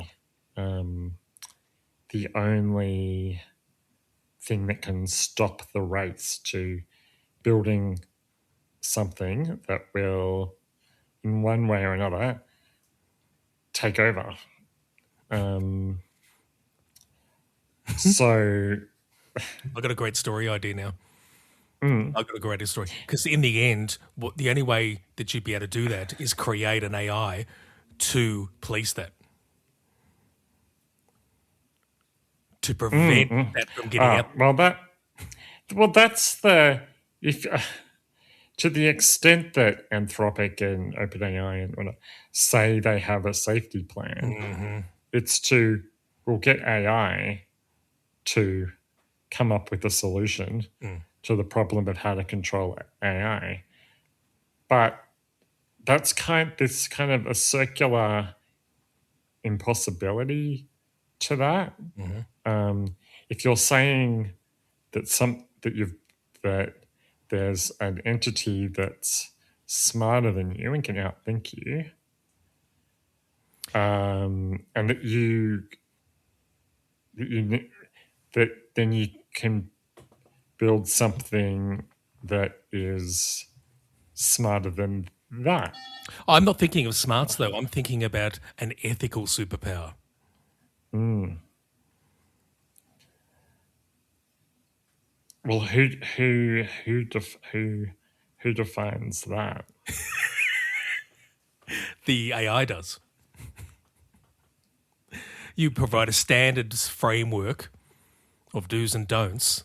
only thing that can stop the race to building something that will, in one way or another, take over. So I've got a great story idea now. I've got a great story. Because in the end, the only way that you'd be able to do that is create an AI to police that. To prevent that from getting out. Well, Well, that's the if to the extent that Anthropic and OpenAI and whatnot say they have a safety plan, it's to we'll get AI to come up with a solution to the problem of how to control AI. But that's kind of a circular impossibility to that. If you're saying that there's an entity that's smarter than you and can outthink you, and that that then you can build something that is smarter than that. I'm not thinking of smarts, though. I'm thinking about an ethical superpower. Well, who defines that? The AI does. You provide a standards framework of do's and don'ts,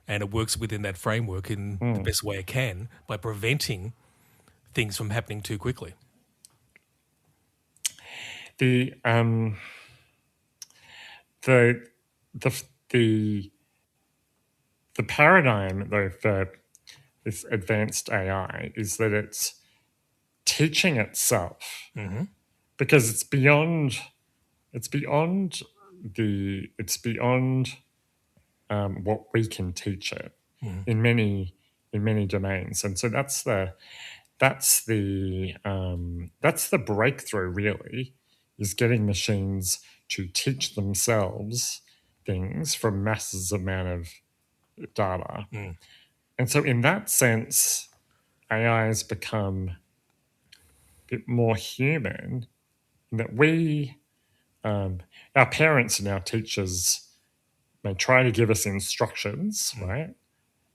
and it works within that framework in the best way it can by preventing things from happening too quickly. The paradigm though for this advanced AI is that it's teaching itself because it's beyond what we can teach it in many domains, and so that's the breakthrough, really, is getting machines to teach themselves things from massive amount of data. And so in that sense, AI has become a bit more human in that our parents and our teachers may try to give us instructions, right?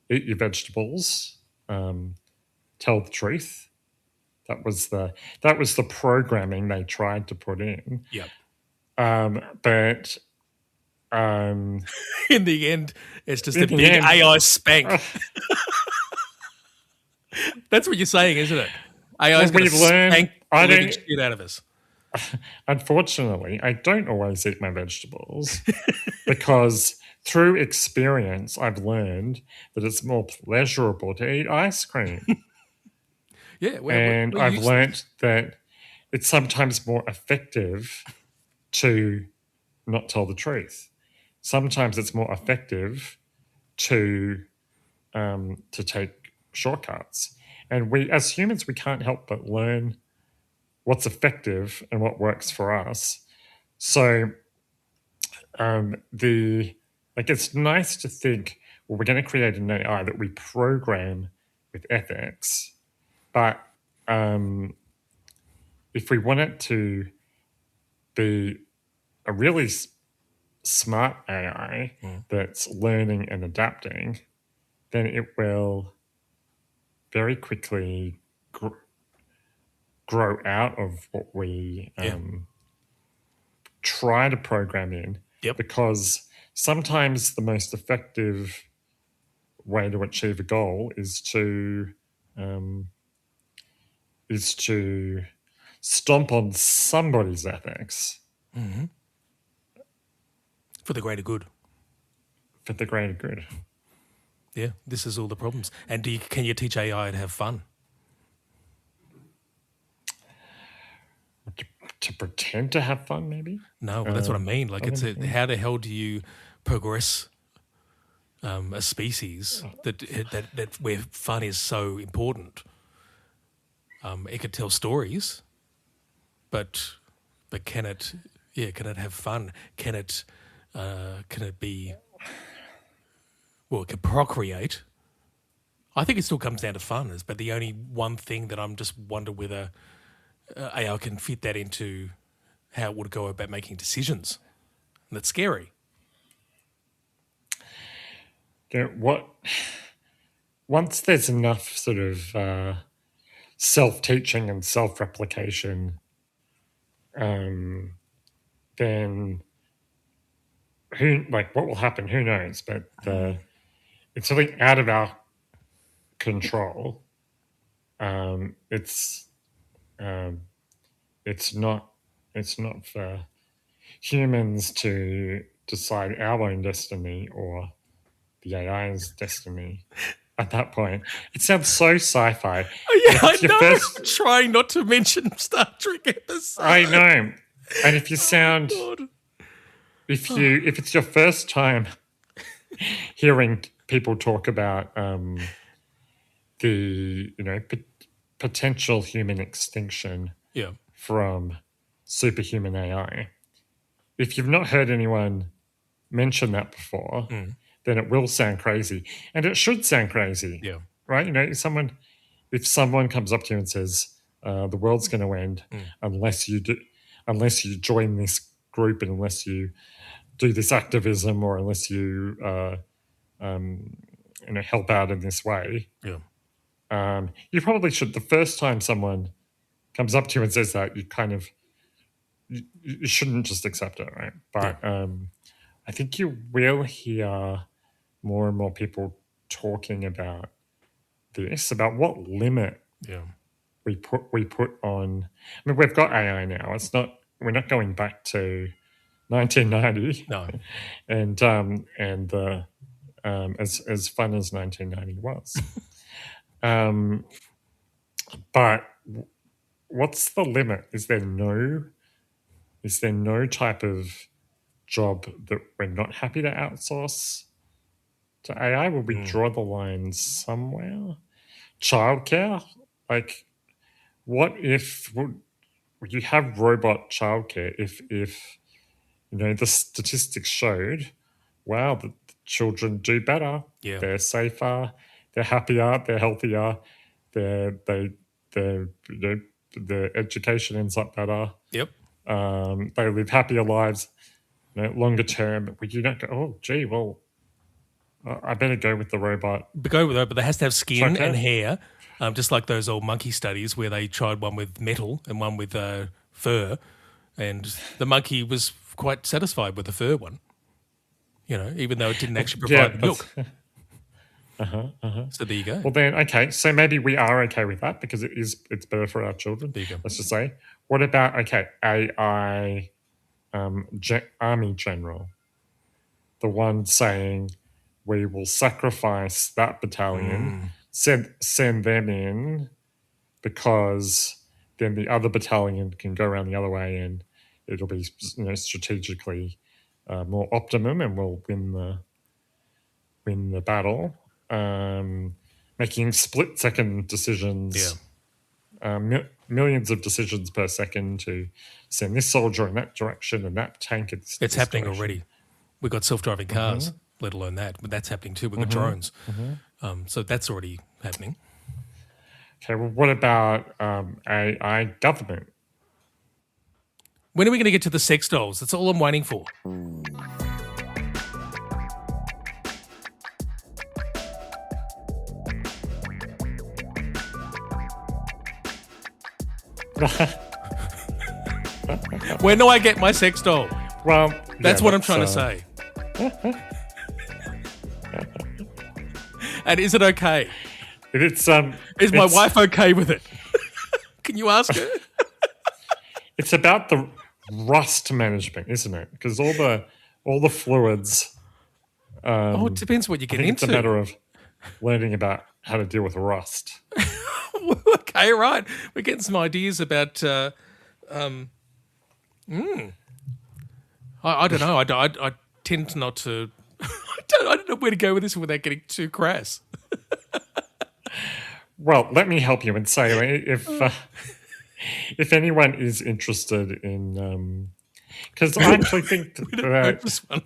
Eat your vegetables, tell the truth. That was the programming they tried to put in. Yep. But in the end, it's just a big AI spank. That's what you're saying, isn't it? AI is going to spank the living shit out of us. Unfortunately, I don't always eat my vegetables because through experience, I've learned that it's more pleasurable to eat ice cream. Yeah, and I've learned that it's sometimes more effective to not tell the truth. Sometimes it's more effective to take shortcuts. And we, as humans, we can't help but learn what's effective and what works for us. So, it's nice to think, well, we're going to create an AI that we program with ethics, but if we want it to be a really smart AI that's learning and adapting, then it will very quickly grow out of what we try to program in. Yep. Because sometimes the most effective way to achieve a goal is to stomp on somebody's ethics. For the greater good. For the greater good. Yeah, this is all the problems. And can you teach AI to have fun? To pretend to have fun, maybe? No, well, that's what I mean. Like, how the hell do you progress a species that where fun is so important? It could tell stories, but can it? Yeah, can it have fun? Can it be? Well, it can procreate. I think it still comes down to fun, but the only one thing that I'm just wonder whether AI can fit that into how it would go about making decisions. And that's scary. Once there's enough sort of self-teaching and self-replication, then what will happen? Who knows? But it's really out of our control. It's not for humans to decide our own destiny or the AI's destiny. At that point, it sounds so sci-fi. Oh, yeah, I It's your know. first- I'm trying not to mention Star Trek episodes. I know. And if you sound, God. if it's your first time hearing people talk about the potential human extinction Yeah. from superhuman AI, if you've not heard anyone mention that before, then it will sound crazy, and it should sound crazy. Yeah. Right? If someone comes up to you and says the world's going to end unless you join this group, and unless you do this activism, or unless you help out in this way, you probably should. The first time someone comes up to you and says that, you shouldn't just accept it, right? But I think you will hear more and more people talking about this, about what limit we put on. I mean, we've got AI now. We're not going back to 1990. No. And as fun as 1990 was. But what's the limit? Is there no type of job that we're not happy to outsource to AI? Will we draw the line somewhere? Childcare? Like, what if would you have robot childcare if the statistics showed, wow, the children do better, they're safer, they're happier, they're healthier, their education ends up better. Yep. They live happier lives, longer term. Would you not go, oh, gee, well, I better go with the robot? But they has to have skin and hair, just like those old monkey studies where they tried one with metal and one with fur, and the monkey was quite satisfied with the fur one, even though it didn't actually provide milk. So there you go. Well, then, okay, so maybe we are okay with that because it's better for our children. There you go. Let's just say, what about AI Army General, the one saying we will sacrifice that battalion, send them in, because then the other battalion can go around the other way and it'll be strategically more optimum, and we'll win the battle. Making split-second decisions, millions of decisions per second to send this soldier in that direction and that tank. It's happening already. We've got self-driving cars, let alone that, but that's happening too. We've got drones. So that's already happening. Okay, well, what about AI government? When are we going to get to the sex dolls? That's all I'm waiting for. When do I get my sex doll? Well, that's what I'm trying to say. And is it okay? Is my wife okay with it? Can you ask her? It's about the rust management, isn't it? Because all the fluids. It depends what you're getting into. It's a matter of learning about how to deal with rust. Okay, right. We're getting some ideas about. I don't know. I tend not to. I don't know where to go with this without getting too crass. Well, let me help you and say if anyone is interested in, because I actually think that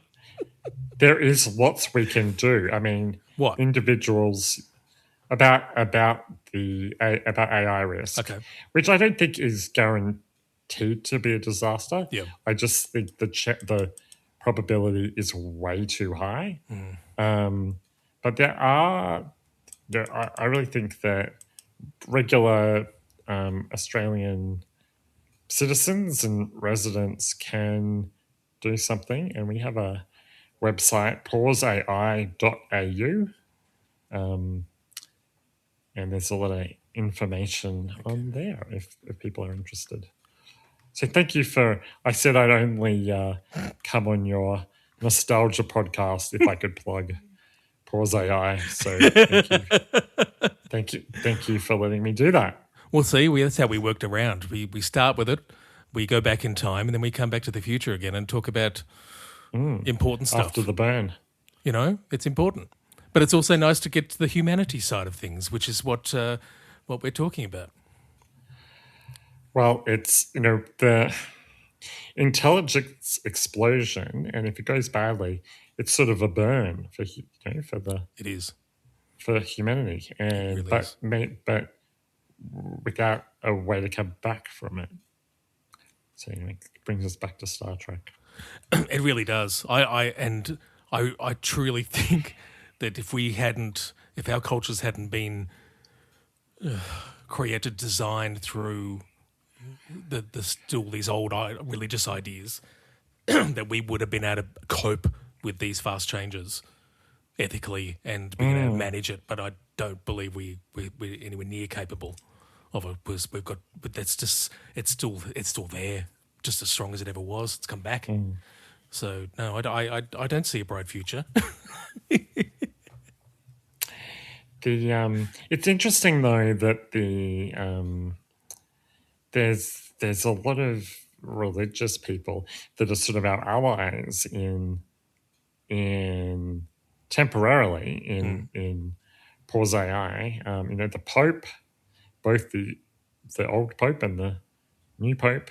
there is lots we can do. I mean, what individuals about AI risk, which I don't think is guaranteed to be a disaster. Yeah, I just think the probability is way too high. But I really think that regular Australian citizens and residents can do something, and we have a website, pauseai.au, And there's a lot of information on there if people are interested. So thank you for. I said I'd only come on your nostalgia podcast if I could plug Pause AI. So thank you for letting me do that. Well, see, that's how we worked around. We start with it, we go back in time, and then we come back to the future again and talk about important stuff. After the burn. You know, it's important. But it's also nice to get to the humanity side of things, which is what we're talking about. Well, it's, the intelligence explosion, and if it goes badly, it's sort of a burn for It is. For humanity, and really but without a way to come back from it. So it brings us back to Star Trek. It really does. I truly think that if our cultures hadn't been created, designed through still these old religious ideas, that we would have been able to cope with these fast changes ethically and being able to manage it. But I don't believe we're anywhere near capable of it, because it's still there, just as strong as it ever was. It's come back. So no, I don't see a bright future. It's interesting though that there's a lot of religious people that are sort of our allies in temporarily in Pause AI. The Pope, both the old Pope and the new Pope,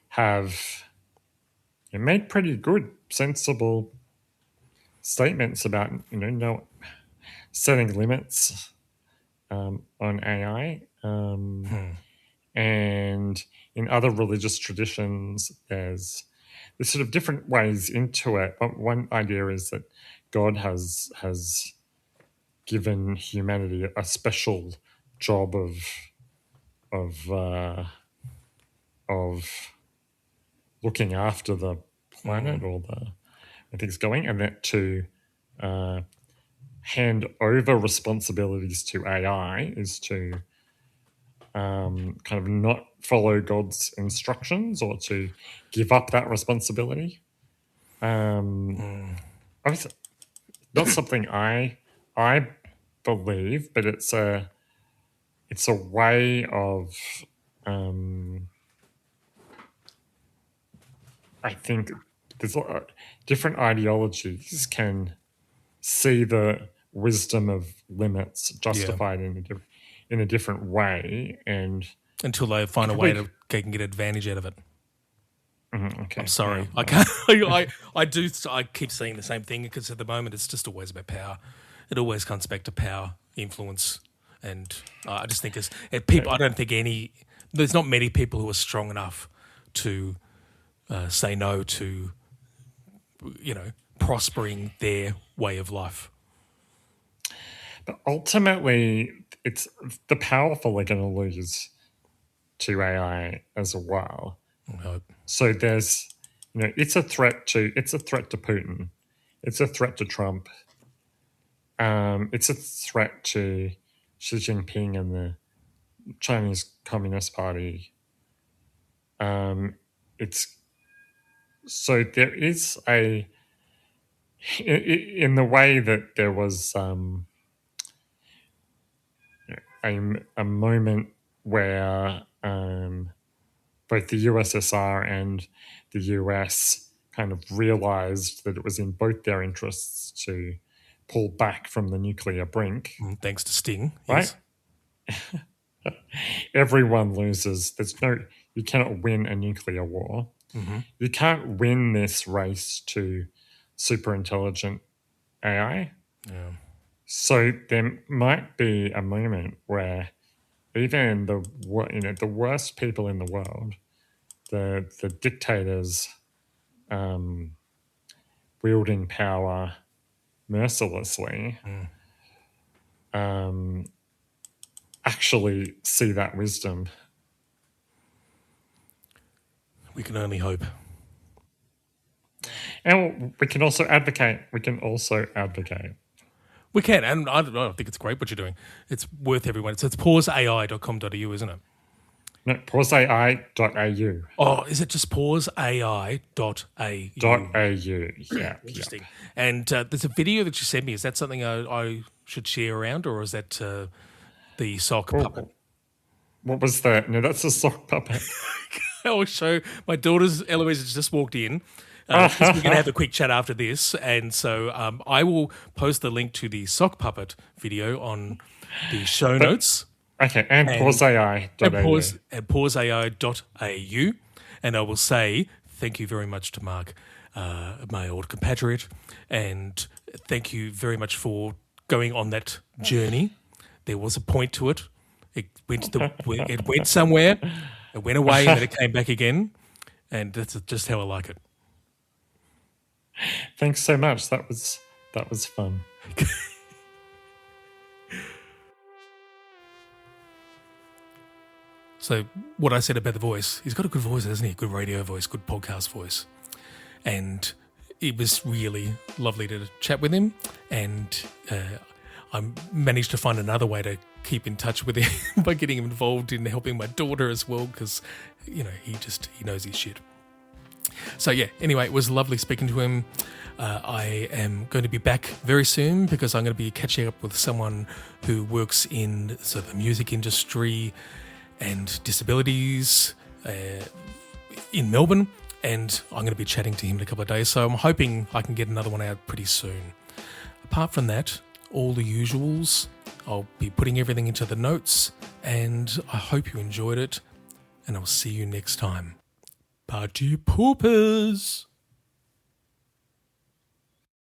have made pretty good, sensible statements about no setting limits on AI. And in other religious traditions, there's sort of different ways into it. But one idea is that God has given humanity a special job of looking after the planet or things going, and that to hand over responsibilities to AI is to kind of not follow God's instructions or to give up that responsibility. Obviously, not something I believe, but it's a way of I think there's different ideologies can see the wisdom of limits justified in a different way, and until they find a way they can get advantage out of it. Okay. I'm sorry, I can't. I keep saying the same thing, because at the moment it's just always about power. It always comes back to power, influence, and I just think there's people. I don't think there's not many people who are strong enough to say no to, prospering their way of life. But ultimately, it's the powerful are going to lose to AI as well. I hope. So there's, it's a threat to Putin, it's a threat to Trump, it's a threat to Xi Jinping and the Chinese Communist Party. It's so there is in the way that there was a moment where both the USSR and the US kind of realized that it was in both their interests to pull back from the nuclear brink. Thanks to Sting, right? Yes. Everyone loses. You cannot win a nuclear war. Mm-hmm. You can't win this race to super intelligent AI. Yeah. So there might be a moment where even the worst people in the world, the dictators wielding power mercilessly, actually see that wisdom. We can only hope. And we can also advocate. We can, and I don't think it's great what you're doing. It's worth everyone. It's pauseai.com.au, isn't it? No, pauseai.au. Oh, is it just pauseai.au? .au, Interesting. And there's a video that you sent me. Is that something I should share around, or is that the sock puppet? What was that? No, that's a sock puppet. I'll show my daughter's. Eloise has just walked in. We're going to have a quick chat after this, and so I will post the link to the sock puppet video on the show notes. Okay, and pauseai.au. And pauseai.au, and I will say thank you very much to Mark, my old compatriot, and thank you very much for going on that journey. There was a point to it. It went somewhere. It went away, and then it came back again, and that's just how I like it. Thanks so much. That was fun. So what I said about the voice, he's got a good voice, hasn't he? Good radio voice, good podcast voice. And it was really lovely to chat with him. And I managed to find another way to keep in touch with him by getting him involved in helping my daughter as well, because, he knows his shit. So yeah, anyway, it was lovely speaking to him. I am going to be back very soon because I'm going to be catching up with someone who works in sort of the music industry and disabilities in Melbourne, and I'm going to be chatting to him in a couple of days, so I'm hoping I can get another one out pretty soon. Apart from that, all the usuals, I'll be putting everything into the notes, and I hope you enjoyed it, and I'll see you next time. Party poopers!